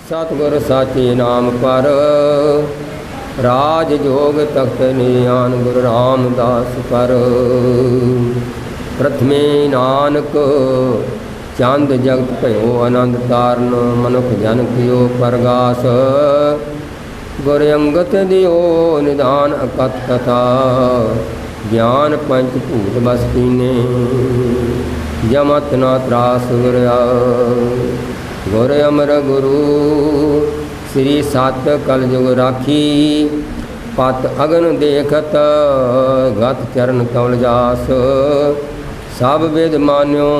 सतगुर साचे नाम पर राज जोग तख्त नियान गुरु रामदास पर। प्रथमे नानक चंद जगत भयो आनंद ताਰਨ मनुख जन कियो परगास। गुर अंगत दियो निदान अकथ कथा ज्ञान पंच भूत बस कीने जमत ना त्रास गुर गुर अमर गुरु श्री सत कल जुग राखी। पत अगन देखत गत चरण कमल जास। सब वेद मान्यो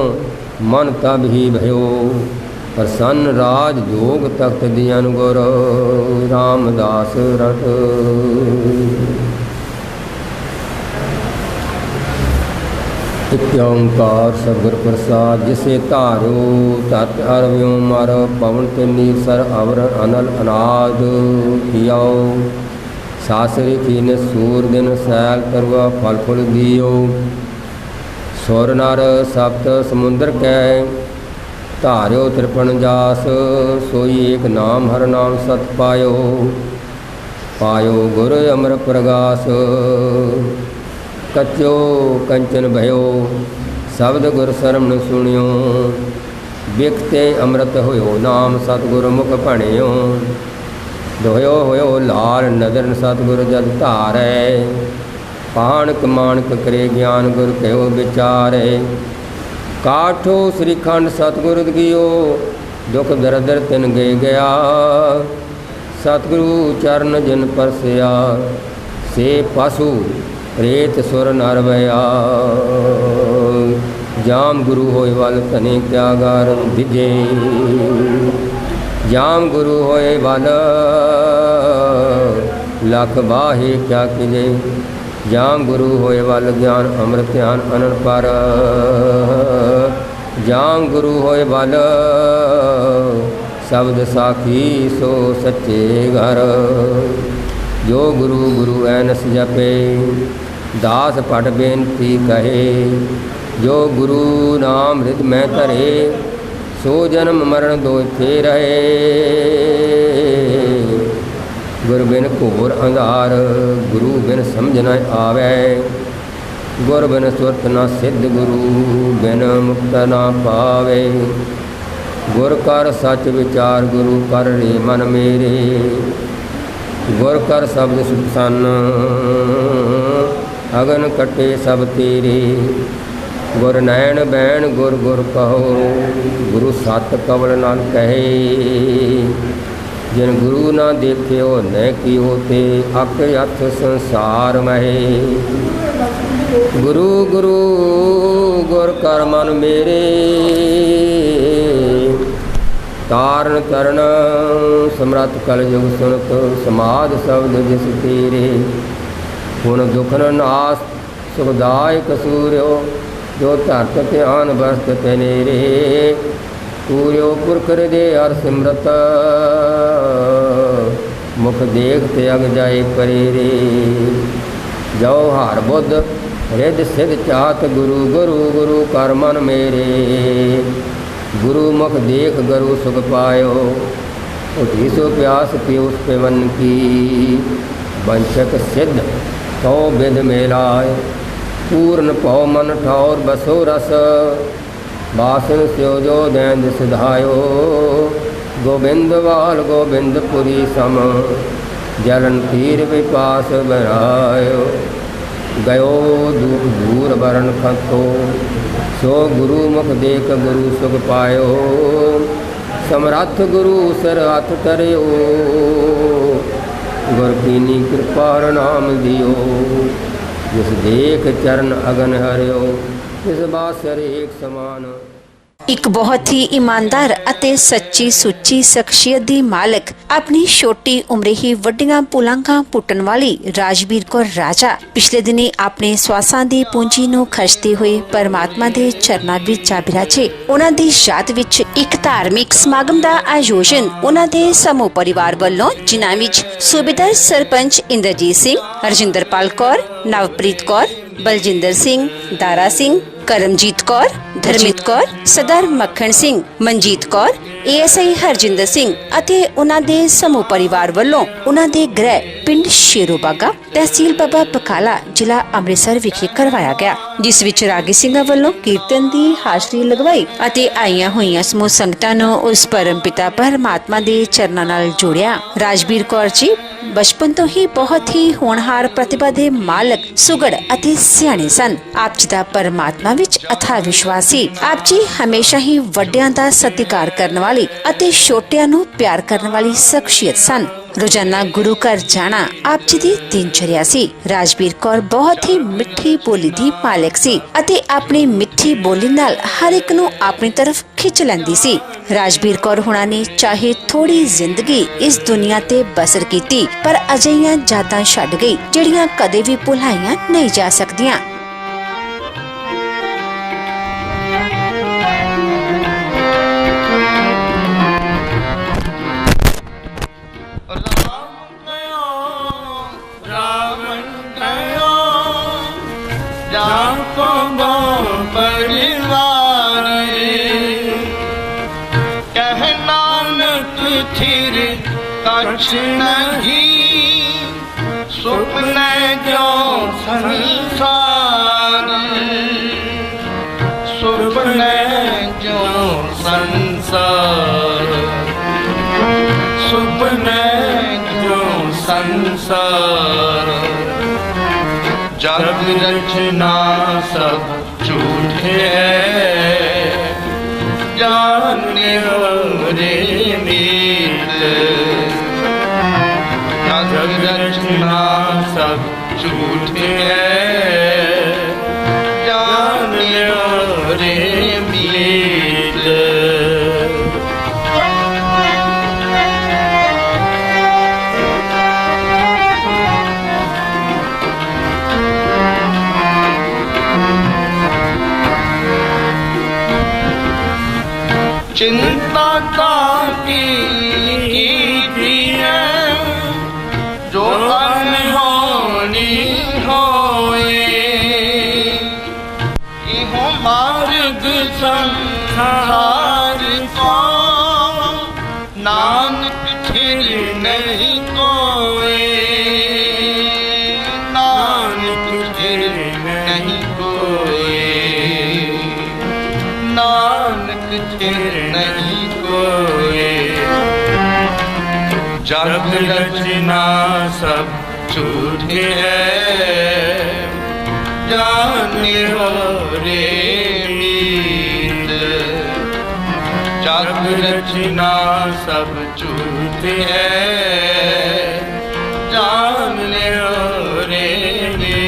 मन तब ही भयो प्रसन्न राज जोग तख्त दियन गुर रामदास रट। ओंकार सतगुर प्रसाद जिसे धारो तत् अरव्यों मर पवन ते नीसर अवर अनल अनाद कियाओ। सासरी कीन सूर दिन सैल तरवा फल फुल दियो। सुर नर सप्त समुंदर कै धार्यो त्रिपन जास। सोई एक नाम हर नाम सत पायो पायो गुर अमर प्रगास। कच्चो कंचन भयो शब्द गुर शरम सुनियो। बिकते अमृत होयो नाम सतगुर मुख भणियो। दोयो होयो लाल नदर सतगुर जद धारै। पाणक माणक करे ज्ञान गुर कहो विचारे। काठो श्रीखंड सतगुर दियो दुख दरदर तिन गए गया। सतगुरु चरण जिन परसिया से पशु रेत सुर नर भया। जाम गुरु होए वल तने क्या गार दिजे। जाम गुरु होए वल लख बाहे क्या किजे। जाम गुरु होए वल ज्ञान अमृत ध्यान अनन पर। जाम गुरु होए वल शब्द साखी सो सच्चे घर। जो गुरु गुरु ऐनस जपे दास पट बेनती कहे। जो गुरु नाम हृदय में धरे सो जन्म मरण दो थे रहे। गुर बिन घोर अंधार गुरु बिन समझ न आवे। गुर बिन सुरत न सिद्ध गुरु बिन मुक्त न पावे। गुर कर सच विचार गुरु कर रे मन मेरे। गुर कर शब्द सुखसन अगन कटे सब तेरे। गुर नैन बैन गुर गुर कहो गुरु सत कवल नाल कहे। जिन गुरु ना देखियो न की होते अक अथ संसार महे। गुरु गुरु गुर कर मन मेरे। तारण तरण समरथ कल युग सुनत समाध शब्द जिस तेरे। गुण दुख न नाश सुखदायक सूर्यो जो धरत ध्यान बस्त तेनेरे। सूर्यो पुरख हृदय हर सिमरत मुख देख त्याग जाए परेरे। जो हर बुद्ध हृदय सिद्ध चाहत गुरु गुरु गुरु कर मन मेरे। गुरु मुख देख गुरु सुख पायो उठी सो प्यास पीयूष पेवन की। वंशक सिद्ध तो विध मेलाय पूर्ण पौ मन ठौर बसो रस। बासन स्यो जो दैंद सिधायो गोबिंद वाल गोबिंदपुरी सम। जलन तीर विपास बनायो गयो दूर दूर वरण खतो। सो गुरु मुख देख गुरु सुख पायो समरथ गुरु सिर हथ धरियो। गुर कीनी कृपा नाम दियो जिस देख चरण अगन हरियो। इस बासर एक समान। ਇੱਕ ਬਹੁਤ ਹੀ ਇਮਾਨਦਾਰ ਅਤੇ ਸੱਚੀ ਸੁੱਚੀ ਸ਼ਖਸੀਅਤ ਦੀ ਮਾਲਕ ਆਪਣੀ ਛੋਟੀ ਉਮਰੇ ਹੀ ਵੱਡੀਆਂ ਪੁਲਾਂਘਾਂ ਪੁੱਟਣ ਵਾਲੀ ਰਾਜਵੀਰ ਕੌਰ ਰਾਜਾ ਪਿਛਲੇ ਦਿਨੀ ਆਪਣੇ ਸਵਾਸਾਂ ਦੀ ਪੂੰਜੀ ਨੂੰ ਖਰਚਦੇ ਹੋਏ ਪਰਮਾਤਮਾ ਦੇ ਚਰਨਾਂ ਵਿੱਚ ਜਾ ਬਿਰਾਜੇ। ਉਹਨਾਂ ਦੀ ਯਾਦ ਵਿੱਚ ਇੱਕ ਧਾਰਮਿਕ ਸਮਾਗਮ ਦਾ ਆਯੋਜਨ ਉਹਨਾਂ ਦੇ ਸਮੂਹ ਪਰਿਵਾਰ ਵੱਲੋਂ, ਜਿਨ੍ਹਾਂ ਵਿੱਚ ਸੂਬੇਦਾਰ ਸਰਪੰਚ ਇੰਦਰਜੀਤ ਸਿੰਘ, ਹਰਜਿੰਦਰਪਾਲ ਕੌਰ, ਨਵਪ੍ਰੀਤ ਕੌਰ, बलजिंदर सिंह, दारा सिंह, करमजीत कौर, धर्मित कौर, सरदार मक्खण सिंह, मनजीत कौर, ASI हरजिंदर सिंह ਅਤੇ ਉਹਨਾਂ ਦੇ ਸਮੂਹ ਪਰਿਵਾਰ ਵੱਲੋਂ ਉਹਨਾਂ ਦੇ ਗ੍ਰਹਿ ਪਿੰਡ ਸ਼ੇਰੋਬਾਗਾ, ਤਹਿਸੀਲ ਬਾਬਾ ਬਕਾਲਾ, ਜ਼ਿਲ੍ਹਾ ਅੰਮ੍ਰਿਤਸਰ ਵਿਖੇ ਕਰਵਾਇਆ ਗਿਆ, ਜਿਸ ਵਿੱਚ ਰਾਗੀ ਸਿੰਘਾਂ ਵੱਲੋਂ ਕੀਰਤਨ ਦੀ ਹਾਜ਼ਰੀ ਲਗਵਾਈ ਅਤੇ ਆਈਆਂ ਹੋਈਆਂ ਸਮੂਹ ਸੰਗਤਾਂ ਨੂੰ ਉਸ ਪਰਮ ਪਿਤਾ ਪਰਮਾਤਮਾ ਦੇ ਚਰਨਾਂ ਨਾਲ ਜੋੜਿਆ। ਰਾਜਬੀਰ ਕੌਰ ਜੀ बचपन तो ही बहुत ही होनहार प्रतिभा दे मालक, सुगड़ अते सियाणे सन। आप जी दा परमात्मा विच अथाह विश्वास सी। आप जी हमेशा ही वड्डियां दा सत्कार करन वाली अते छोटियां नूं प्यार करन वाली शख्सियत सन। रोजाना गुरु घर जाना आप जी दी दिनचर्या सी। राजबीर कौर बहुत ही मिठी बोली दी मालिक सी अते अपनी मिठी बोली नाल हर एक नूं अपनी तरफ खिंच लैंदी सी। राजबीर कौर हुणां ने चाहे थोड़ी जिंदगी इस दुनिया ते बसर कीती, पर अजिहियां यादां छड्ड गई जिहड़ियां कदे भी भुलाईयां नहीं जा सकदियां। कछ नहीं सुपने जो संसार, सुपने जो संसार, सुपने जो संसार। जग रचना सब झूठे जाने रे मीत, जग रचना सब झूठे जाने रे मीत। चिंता ताकी की है जो अनहोनी होए, इहो मार्ग संसार को नानक छिर नहीं कोए, नानक छिर नहीं कोए, नानक छिर नहीं कोए। जग रचना सब झूठे है जाने रे मीत, जग रचना सब झूठे है जाने रे मीत।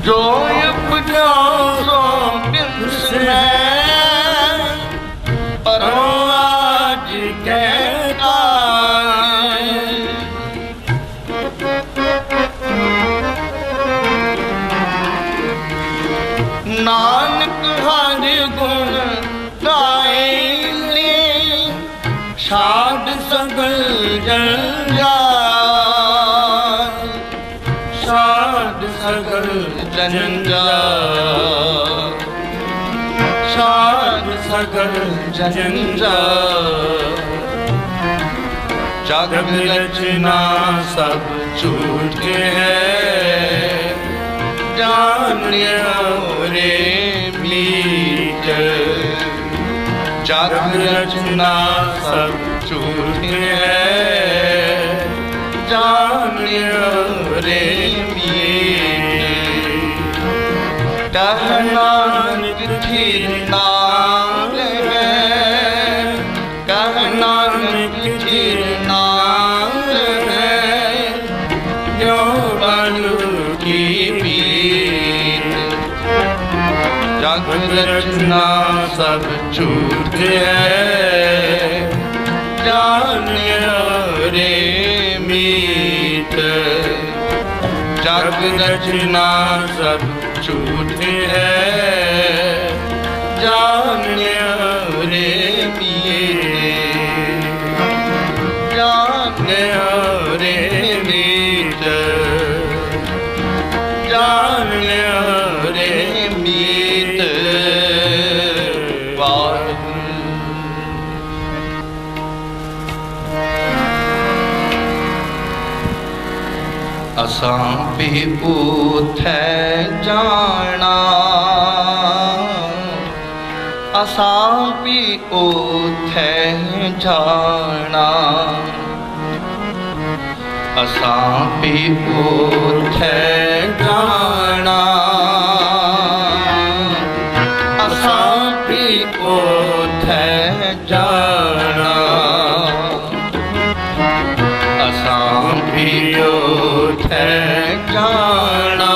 जो उपजाओ बिस्मे पर आज कहता है, नानक हर गुण गाए ले शाद सगल जंजाल, शाद सगल जंजाल, शाद सगल जंजाल। जग रचना सब झूठे है जाने रे मीत, जग रचना सब झूठे है जाने रे मीत। कहनानक थिर नाल है, कहनानक थिर नाल है, जो बलु की पीत। जग रचना सब झूठे है जाने रे मीत। जग रचना सब झूठ है, जान रे मीरे, जान रे मीत, जान रे मीत। असां भी ऊथे जाना, असां भी ऊथे जाना, असां भी ऊथे जाना, असां भी ऊथे जाना, असां भी ऊथे जाना,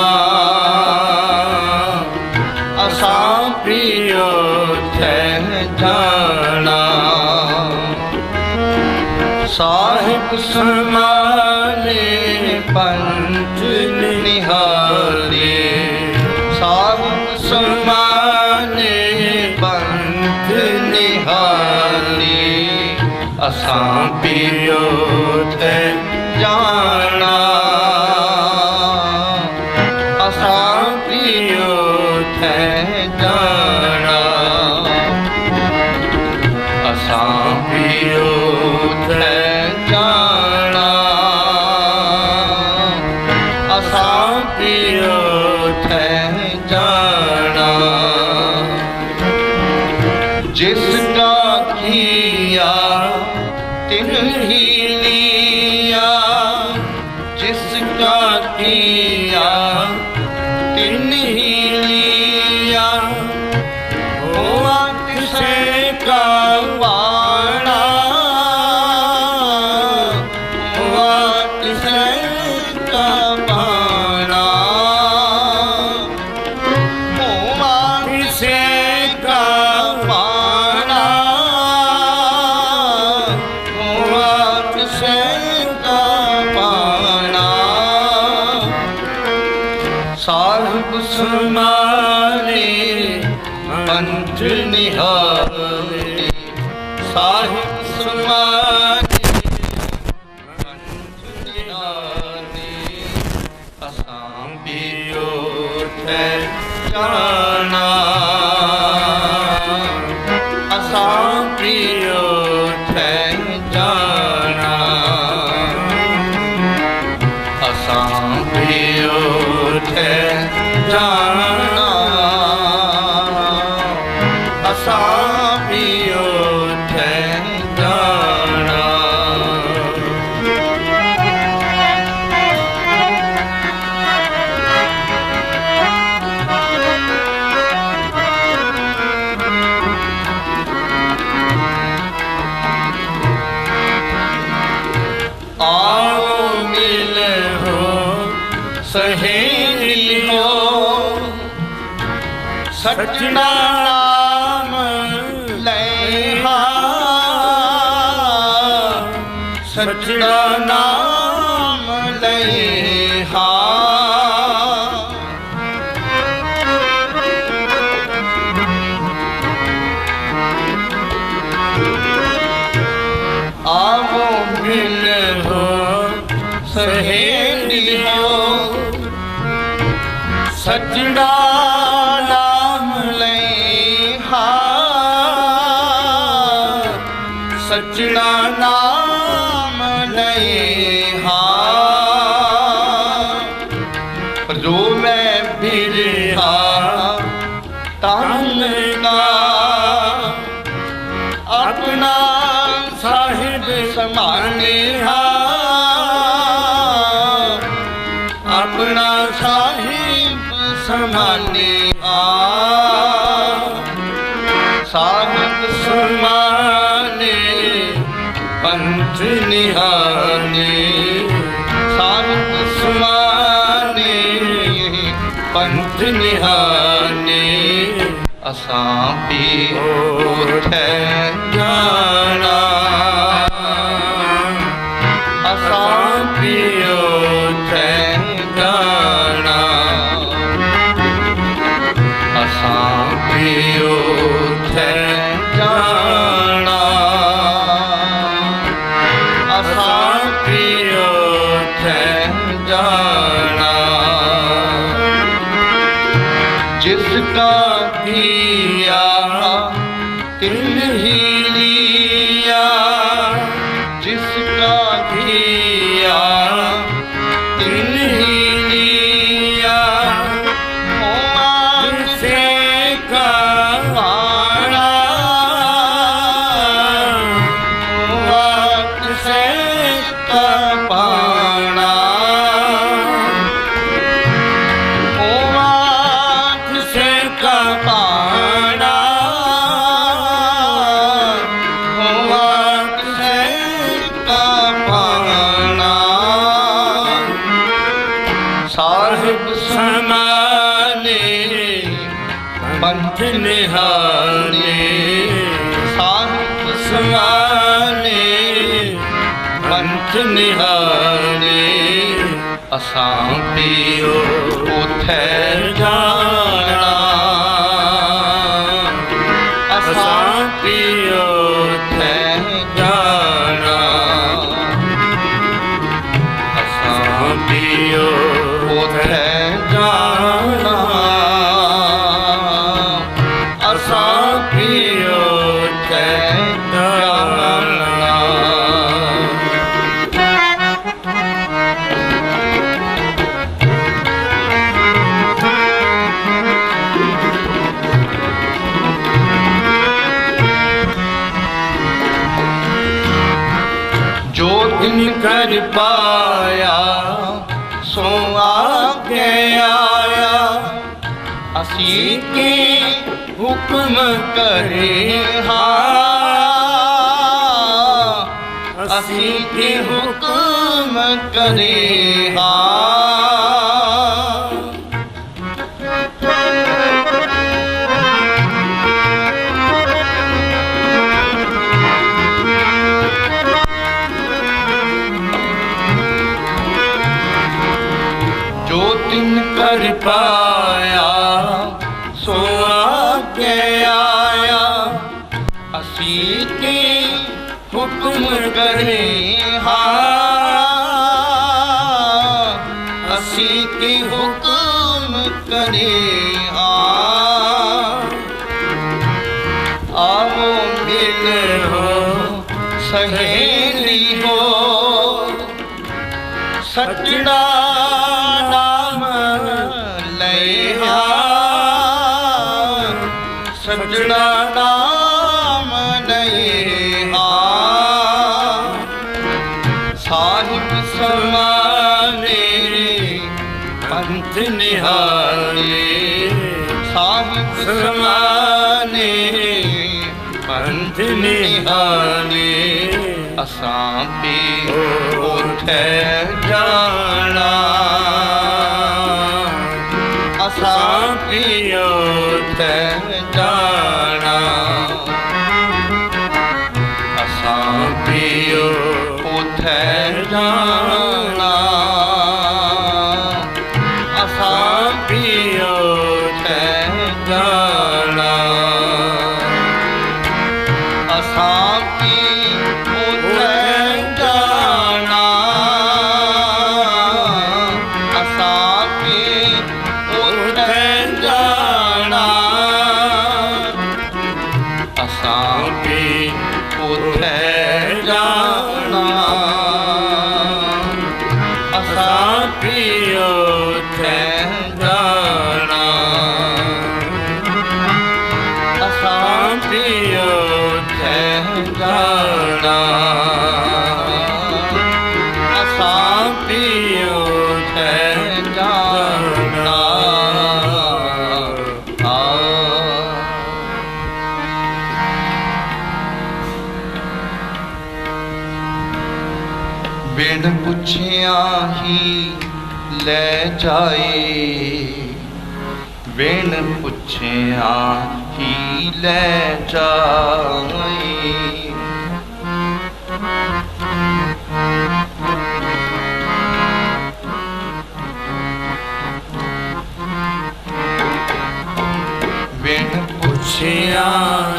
असां भी ऊथे जाना। साहिब समाने पंच निहारे, साहिब समाने पंच निहारे, असां भी ऊथे जाना, असां भी ऊथे जाना, असां भी ऊथे जाना, असां भी ऊथे जाना। जिसका किया तिन ही लिया, जिसका किया तिन ही लिया, हुआ किसे का वाड़ा, हुआ किसे का वाड़ा, हुआ किसे का वाड़ा, हुआ किसे का वाड़ा। साहिब समाने पंच निहारे, साहिब समाने पंच निहारे, असां भी ऊथे जाना, असां भी ऊथे जाना, असां भी ऊथे जाना, असां भी ऊथे जाना। आओ मिल हो सहेलियो, सजना नाम लैहा, सजना नाम लैहा। आओ मिल हो सहेलियो, सजना नाम लैहा, सजना नाम लैहा। जो मैं बिरहा तन का अपना साहिब समाने हा, अपना साहिब समाने हा। साहिब समाने पंच निहाने, साहिब समाने पंच निहाने, असां भी ऊथे जाना, असां भी ऊथे जाना। पियो थे जाना असां पियो थे जाना जिसका किया तिल ही लिया जिसका किया तिल ही लिया से का पाना से का पाना से का पाना साहिब समाने पंथ निहाने साहिब समाने पंथ निहाने असां पियो उथे जाना असां पियो उथे जाना असां पियो उथे जाना असां पियो उथे जाना जो दिन कर पाया सो आगे आया असी के हुक्म करे हाँ असी के हुक्म करे हाँ जो दिन कर पाया सो आगे आया असी के हुक्म करे हाँ असी के हुक्म करे हाँ आओ मिल हो सहेली हो सजना सजना नाम नहीं हाँ साहिब समाने पंथ निहारे साहिब समाने पंथ निहारे असां पियो उथे जाना असां पियो उथे जाना असां पियो उथे जाना असां पियो उथे जाना असां पियो उथे जाना असां पियो उथे जाना असां पियो उथे जाना असां पियो उथे जाना असां पियो उथे जाना असां पियो उथे जाना बिन पुछिया ही ले जाए बिन पुछिया ही ले जाए बिन ਪੁੱਛਿਆ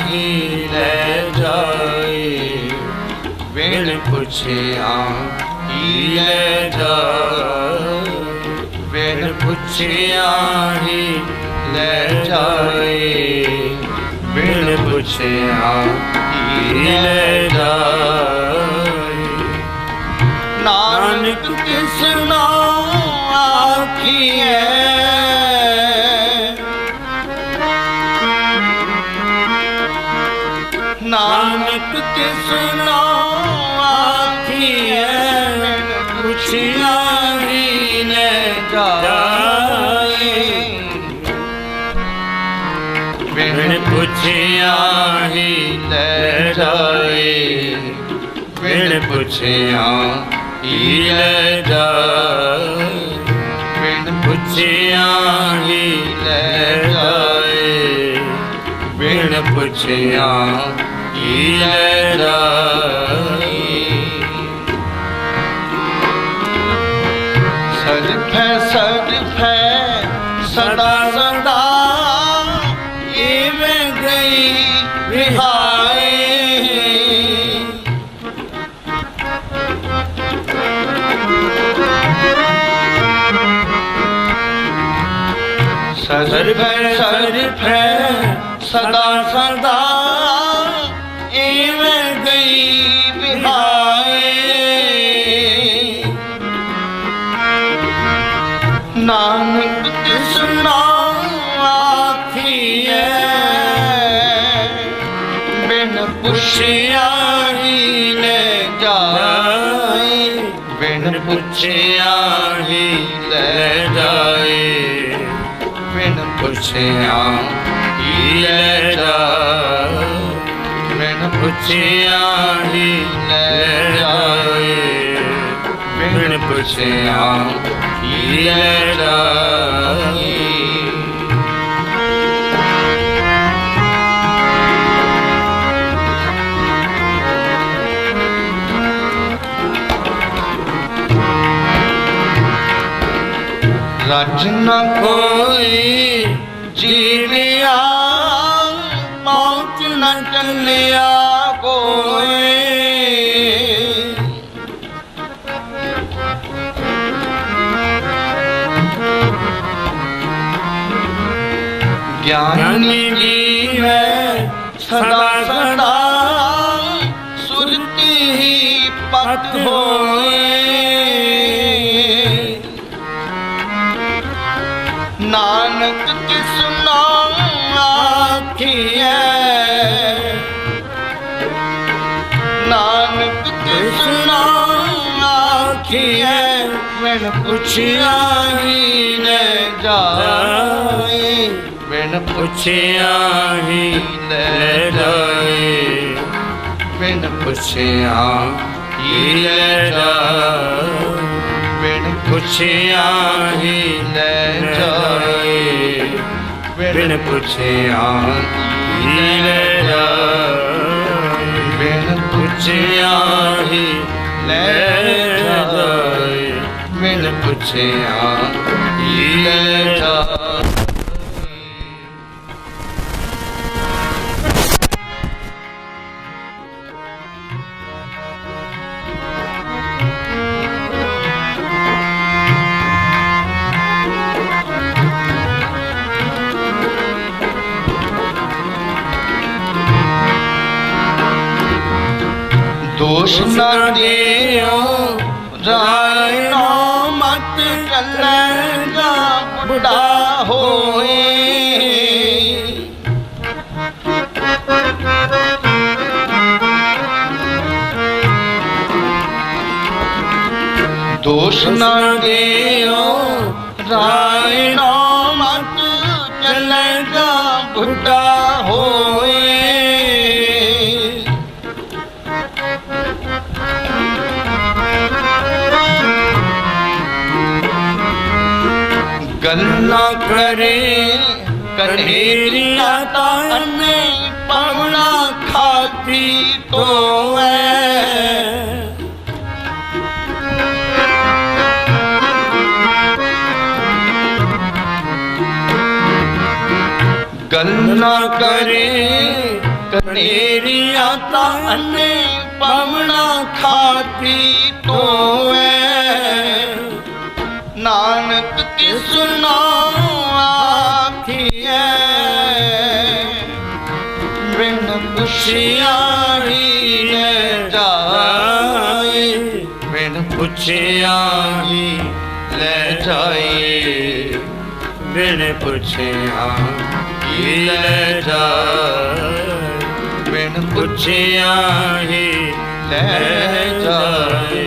ਹੀ ਲੈ ਜਾਏ, ਬਿਨ ਪੁੱਛਿਆ ਹੀ ਲੈ ਜਾਏ, ਬਿਨ ਪੁੱਛਿਆ ਹੀ ਲੈ ਜਾਏ, ਬਿਨ ਪੁੱਛਿਆ ਹੀ ਲੈ ਜਾਏ। ਨਾਨਕ ਕਿਸ ਨਾਮ ਆਖੀਐ, ਨਾਨਕ ਕਿਸ ਨਾਮ ਆਖੀਐ, ਪੁੱਛਿਆ ਹੀ ਲੈ ਜਾਏ, ਬਿਨ ਪੁੱਛਿਆ ਹੀ ਲੈ ਜਾਏ, ਬਿਨ ਪੁੱਛਿਆ ਹੀ ਲੈ ਜਾਏ, ਬਿਨ ਪੁੱਛਿਆ ਹੀ ਲੈ ਜਾਏ, ਬਿਨ ਪੁੱਛਿਆ ਹੀ ਲੈ ਜਾਏ। ਸਜਫੈ ਸਜਫੈ ਸਦਾ ਸਦਾ, ਇਵੇਂ ਗਈ ਰਿਹਾਏ, ਸਜਫੈ ਸਜਫੈ ਸਦਾ ਸਦਾ, ਇਵੇਂ ਗਈ ਵਿਹਾਏ। ਨਾਨਕ ਕਿਸ ਨਾਮ ਆਖੀਐ, ਬਿਨ ਪੁੱਛਿਆ ਹੀ ਲੈ ਜਾਏ, ਬਿਨ ਪੁੱਛਿਆ ਹੀ ਲੈ ਜਾਏ, ਬਿਨ ਪੁੱਛਿਆ ਹੀ ਲੈ ਜਾਏ, ਬਿਨ ਪੁੱਛਿਆ ਹੀ ਲੈ ਜਾਏ, ਬਿਨ ਪੁੱਛਿਆ ਹੀ ਲੈ ਜਾਏ। ਰਜ ਨ ਕੋਈ ਜੀਵਿਆ, ਪਹੁੰਚ ਨ ਚੱਲਿਆ ਕੋਏ, ਗਿਆਨੀ ਜੀਵੈ ਸਦਾ ਸਦਾ, ਸੁਰਤੀ ਹੀ ਪਤ ਹੋਏ। ਨਾਨਕ ਕਿਸ ਨਾਮ ਆਖੀਐ, ਨਾਨਕ ਕਿਸ ਨਾਮ ਆਖੀਐ, ਬਿਨ ਪੁੱਛਿਆ ਹੀ ਲੈ ਜਾਏ, ਬਿਨ ਪੁੱਛਿਆ ਹੀ ਲੈ ਜਾਏ, ਬਿਨ ਪੁੱਛਿਆ ਹੀ ਲੈ ਜਾਏ, ਬਿਨ ਪੁੱਛਿਆ ਹੀ ਲੈ ਜਾਏ, ਬਿਨ ਪੁੱਛਿਆ ਹੀ ਲੈ ਜਾਏ, ਬਿਨ ਪੁੱਛਿਆ ਹੀ ਲੈ ਜਾਏ, ਬਿਨ ਪੁੱਛਿਆ ਹੀ ਲੈ ਜਾਏ। ਦੋਸ਼ ਨ ਦਿਓ ਰਾਏ ਨੋ ਮਤ ਚੱਲੇਗਾ ਬੁੱਢਾ ਹੋਏ, ਦੋਸ਼ ਨ ਦਿਓ ਰਾਏ ਨੋ ਮਤ ਚੱਲੇਗਾ ਬੁੱਢਾ ਹੋਏ। ਗੱਲਾਂ ਕਰੇ ਕਨੇਰੀਆਂ ਤਾਨੇ, ਪਵਣਾ ਖਾਤੀ ਤੋਏ, ਗੱਲਾਂ ना करे कनेरिया ताने पवना खाती तो नानक किस नाम आखिए बिन पुछियारी ले जाए बिन पुछियारी ले जाए बिन पुछिया ही ले जाए बिन पुछिया ही ले जाए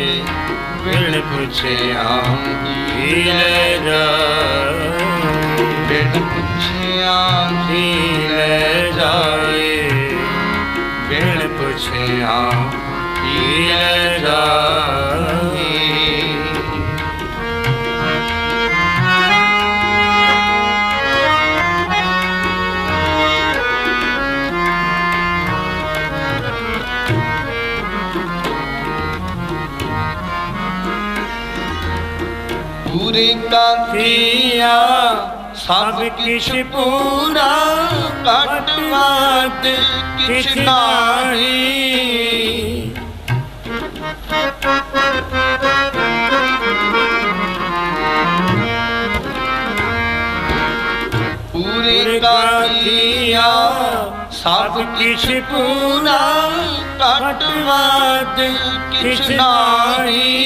बिन पुछिया ही ले जाए बिन पुछिया ही ले जाए बिन पुछिया ही ले जाए। पूरे का किया सब किछ पूरा कटवाद किछ नाही पूरे का किया सब किछ पूरा कटवाद किछ नाही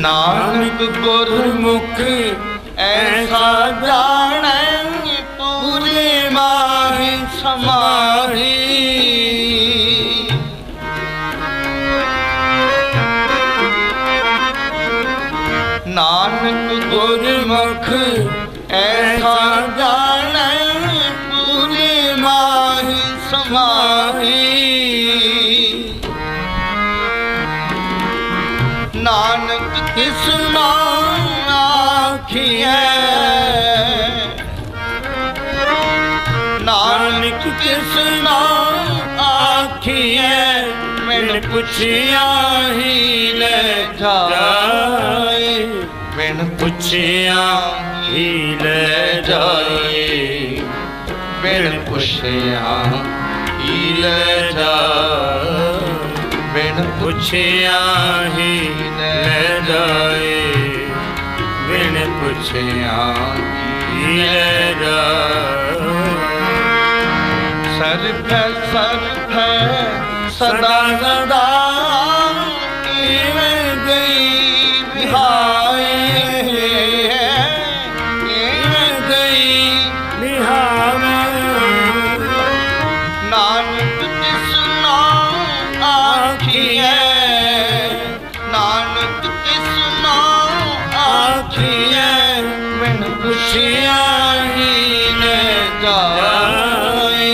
नानक गुरमुख ऐसा जाने पूरे माहि समाहि नानक गुरमुख ऐसा जाने पूरे माहि समाहि नानक किस नाम आखिए नानक किस नाम आखिए बिन पुछिया ही ले जाए बिन पुछिया ही ले जाए बिन पुछिया ही ले जाए बिन पुछिया ही ले जाए बिन पुछिया ही ले जाए। सर्फ सर्फ सदा सदा इवें गई बिहाए इवें गई बिहावे नानक किस नाम आखिए नानक किस नाम आखिए बिन पुछिया ही ले जाए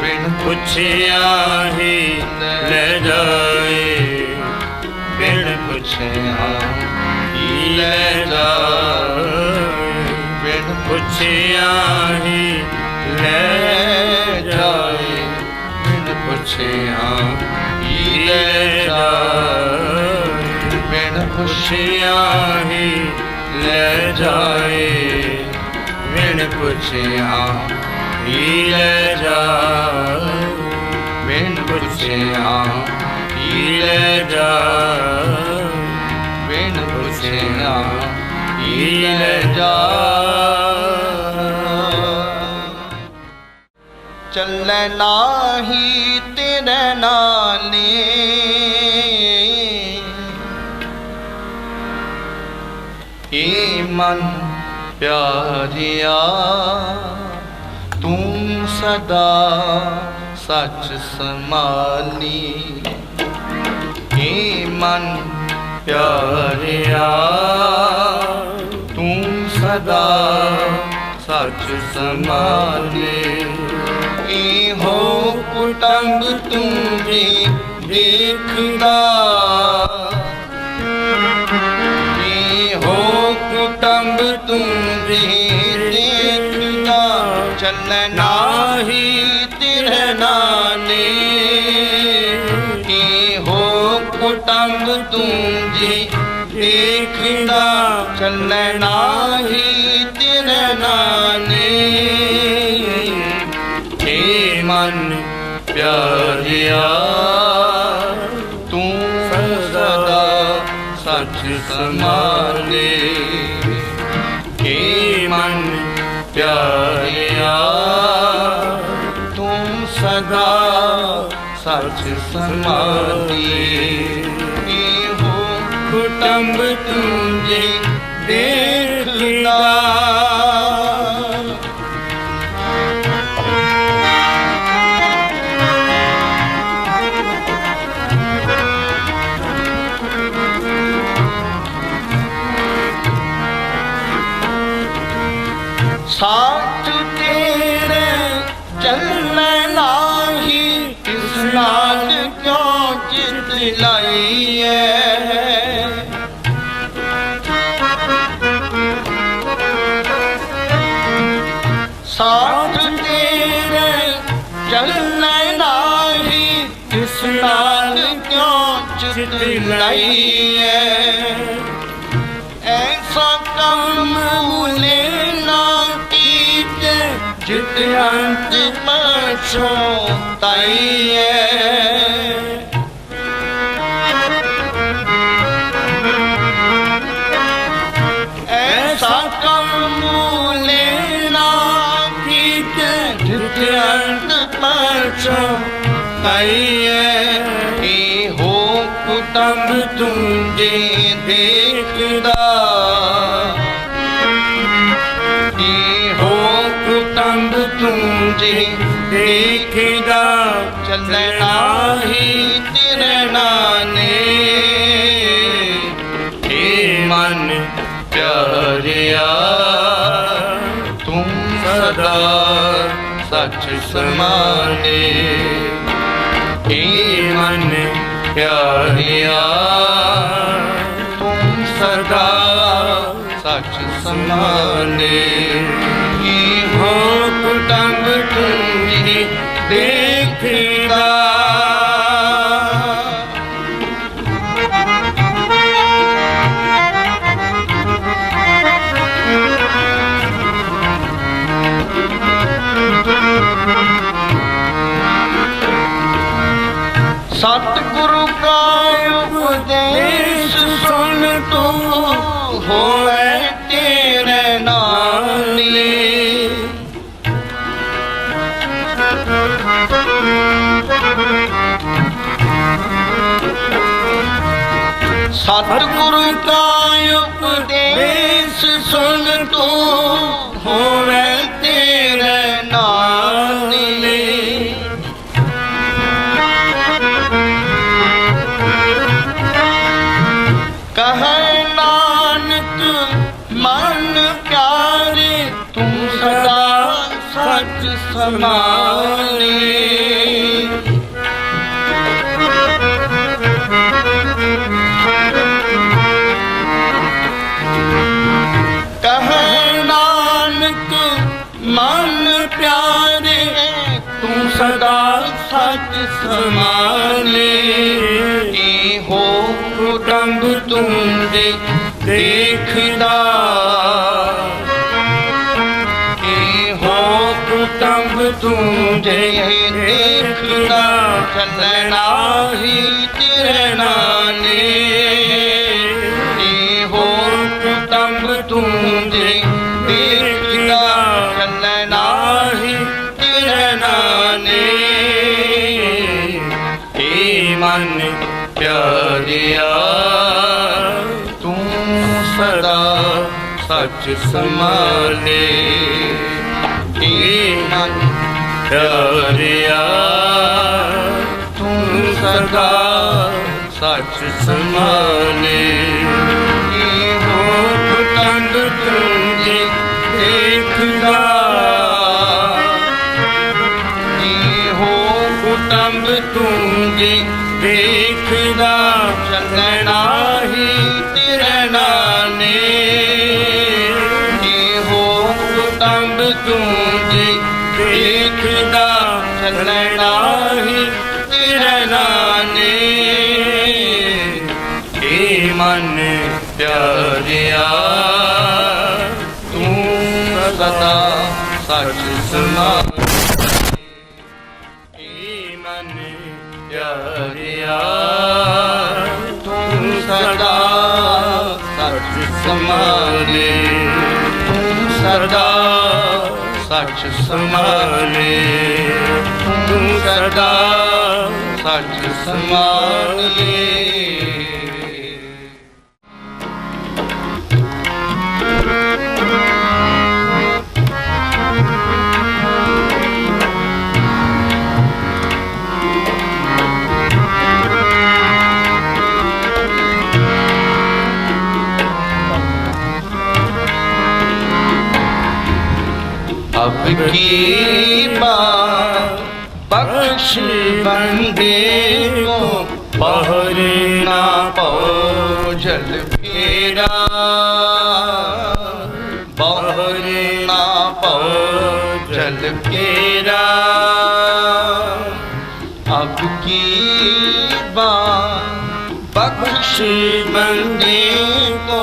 बिन पुछिया ही ले जाए बिन पुछिया ही ले जाए बिन पुछिया ही ले जाए बिन पुछिया ही ले जाए बिन पुछिया ही ले जाए बिन पुछिया ही ले जाए बिन पुछिया ही ले जाए बिन पुछिया ही ले जाए। चले नाही तेरे नाले ए मन प्यारिया तू सदा सच समाली हे मन प्यारिया तू सदा सच समाले ए हो कुटुंब तू भी देखदा ए हो कुटुंब तू भी देखदा चलना ही तेरे नाले ए हो कुटुंब तू तुझे देखदा चलना ही तेरे नाने हे मन प्यारिया तू सदा सच समाने हे मन प्यारिया तू सदा सच समाने हो कुटुंब तुझे देखदा साथ तेरे चलना ही किस नाल क्यों चित लाई है साथ तेरे चलना ही किस नाल क्यों चित लाई है ऐसा कम लेना जित अंत पछताई है ऐसा कम लेना जित अंत पछताई है हो कुटुंब तुझे देखदा कुटुंब तुझे देखदा चलना ही तेरे नाने हे मन प्यारिया तुम सदा सच समाने हे मन प्यारिया तुम सदा सच समाने हो कुटुंब तुझे देखदा सतगुरु का उपदेश सुन तू होवे तेरे नाले सतगुरु का उपदेश सुन तू होवे तेरे नाले कहे नानक मन प्यारे तुम सदा सच समाने मन प्यारे तू सदा सच समाने हो कुटुंब तुझे देखदा हो कुटुंब तुझे देखदा चलना ही तेरे नाने हो कुटुंब तुझे देखदा चलना ही तेरे नाने हे मन प्यारिया तू सदा सच समाने हे मन प्यारिया तू सदा सच समाने हो कुटुंब तुझे देखदा हो कुटुंब तुझे देखदा चलना ही तेरे नाने हो कुटुंब तुझे देखदा चलना ही तेरे नाने हे मन मन प्यारिया तू सदा सच समाने मन प्यारिया तू सदा सच समाने तू सदा सच समाने तू सदा सच समाने। अब की बात बख्श बंदे को बहर ना पाओ जल फेरा बहर ना पाओ जल फेरा। अब की बात बख्श बंदे को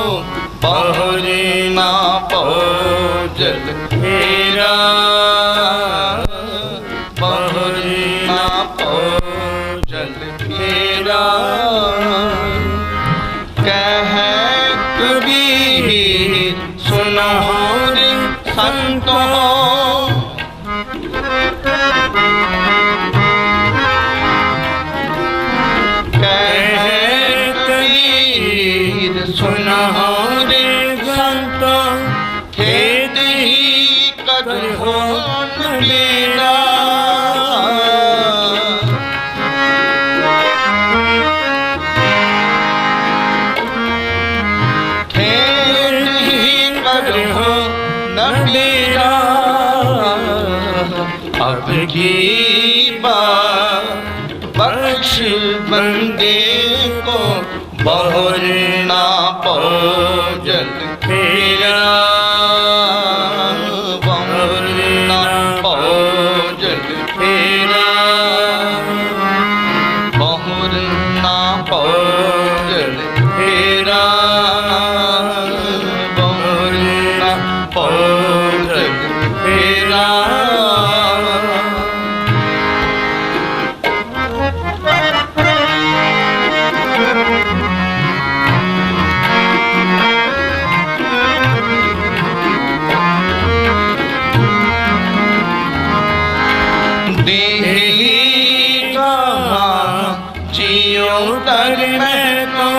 बहर ना पाओ जल फेरा बहर ना पाओ जल फेरा। कह कबीर सुनो रे संतों कह कबीर सुनो रे संतों खेद ही कद हो मेरा। खेद ही कद हो न मेरा। अब की बात बख्श बंदे को बहर ना पाओ जल फेरा बहर ना पाओ जल फेरा बहर ना पाओ जल फेरा बहर ना पाओ जल फेरा। तर में तो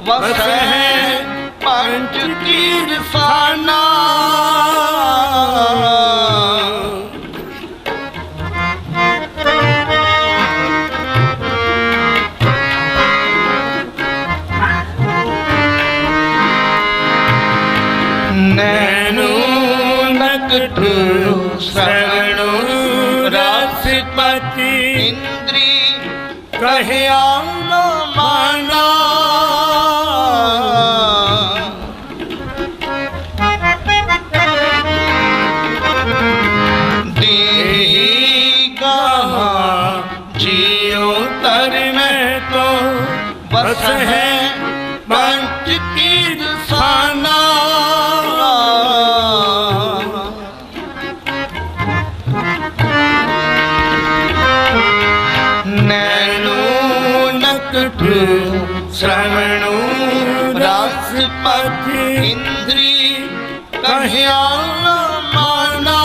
वस है पंच तीर फाना नैनो नकट श्रवणो रासपति इंद्री कहिया माना। देही कहाँ जियो तर में तो बस है पंच तीर साना। नैनो नकट श्रवणो रासपति इंद्री कहिया माना।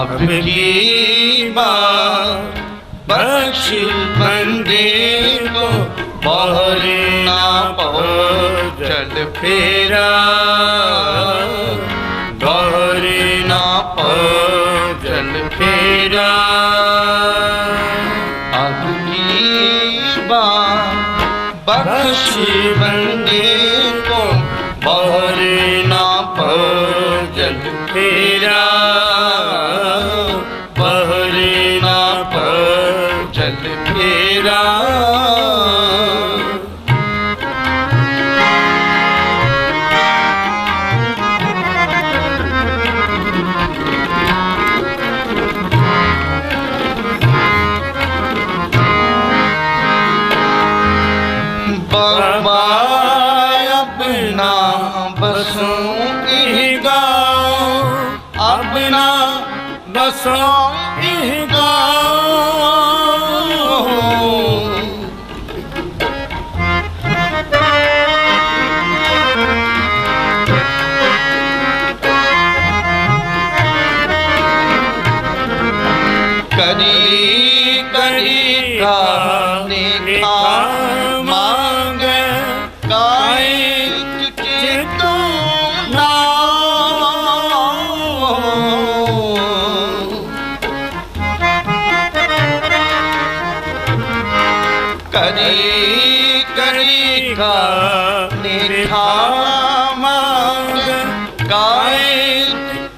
अब की बात बख्श बंदे को बहर ना पाओ जल फेरा बहर ना पाओ जल फेरा। अब की बात बख्श बंदे को बहर ना पाओ जल फेरा बहर ना पाओ जल फेरा। बाबा अपना बसूंगी गाँव, अपना बसूंगी गाँव। करी करी का देखा मांग काए तुझे तो ना। करी करी का देखा मांग काए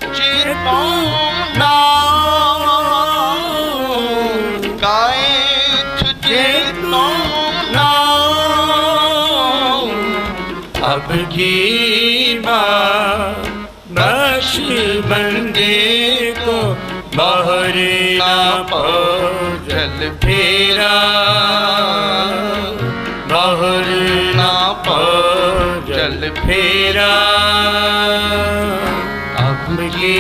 तुझे तो ना। अब की बख्श बंदे को बाहर ना पाओ जल फेरा, बाहर ना पाओ जल फेरा। अब की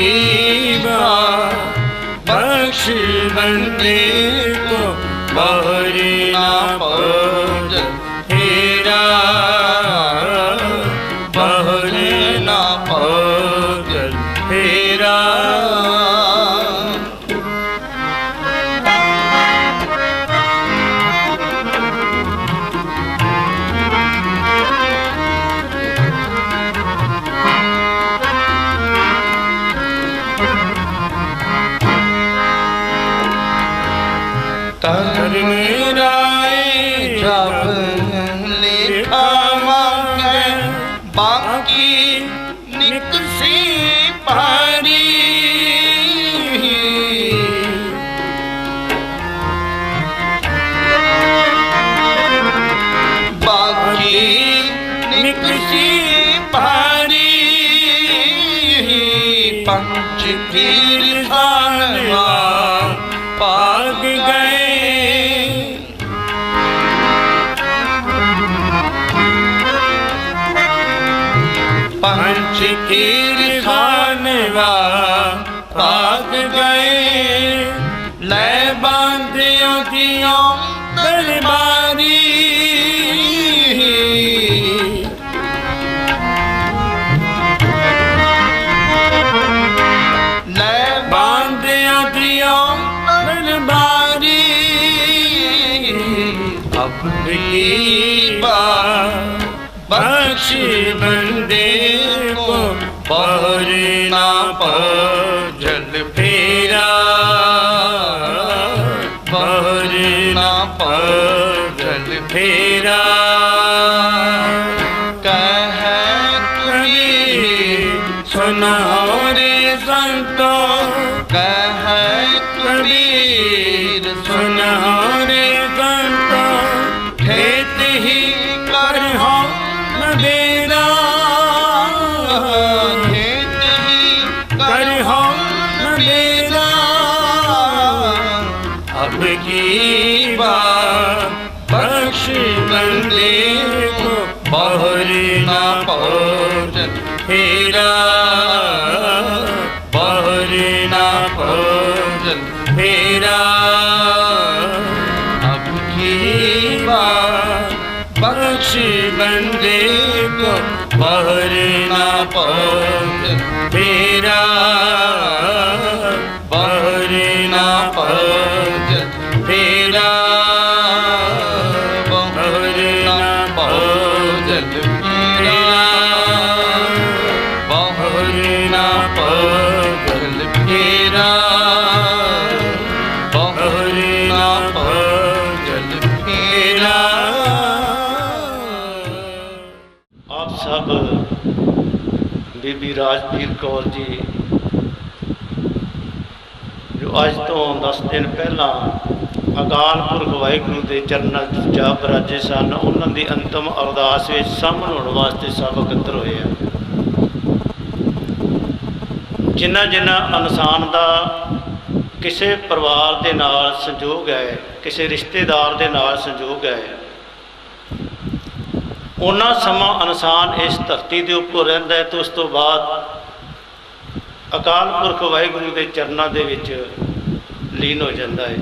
बख्श बंदे को बाहर ना पाओ जल फेरा, बाहर ना पाओ जल फेरा। तरमेराए जब लेखा मांगे बाकी निकसी पारी। बाकी निकसी पारी पंच फिर खानवा पाग गए। पंच कीर खानवा पाग गए, ले बांधियों दियों दरबारी। ले बांधियों दियों दरबारी। अब की बख्श बंदे को बाहर ना पाओ जल फेरा, बाहर ना पाओ जल फेरा। कह कबीर सुनाओ रे संतों, कह कबीर सुनाओ रे संतों। खेत ही कर हो मेरा, खेत ही कर हो मेरा। अब की बख्श बंदे को बाहर ना पाओ जल फेरा, बाहर ना पाओ जल फेरा। अब की बख्श बंदे को बाहर ना पाओ जल फेरा, बाहर ना पाओ जल फेरा, बाहर ना पाओ जल फेरा, बाहर ना पाओ जल फेरा, बाहर ना पाओ जल फेरा। आप सब बीबी राजवीर कौर जी जो अज तो 10 दिन पहला अकाल पुरख वाहिगुरू के चरणों जा बराजे सन, उन्हों की अंतिम अरदास में शामिल होने वास्ते सब इकट्ठे होए हैं। जिन्ना जिन्ना इंसान का किसी परिवार के नाल संजोग है, किसी रिश्तेदार के नाल संजोग है, ਉਹਨਾਂ ਸਮਾਂ ਇਨਸਾਨ ਇਸ ਧਰਤੀ ਦੇ ਉੱਪਰ ਰਹਿੰਦਾ ਹੈ ਤੇ ਉਸ ਤੋਂ ਬਾਅਦ ਅਕਾਲ ਪੁਰਖ ਵਾਹਿਗੁਰੂ ਦੇ ਚਰਨਾਂ ਦੇ ਵਿੱਚ ਲੀਨ ਹੋ ਜਾਂਦਾ ਹੈ।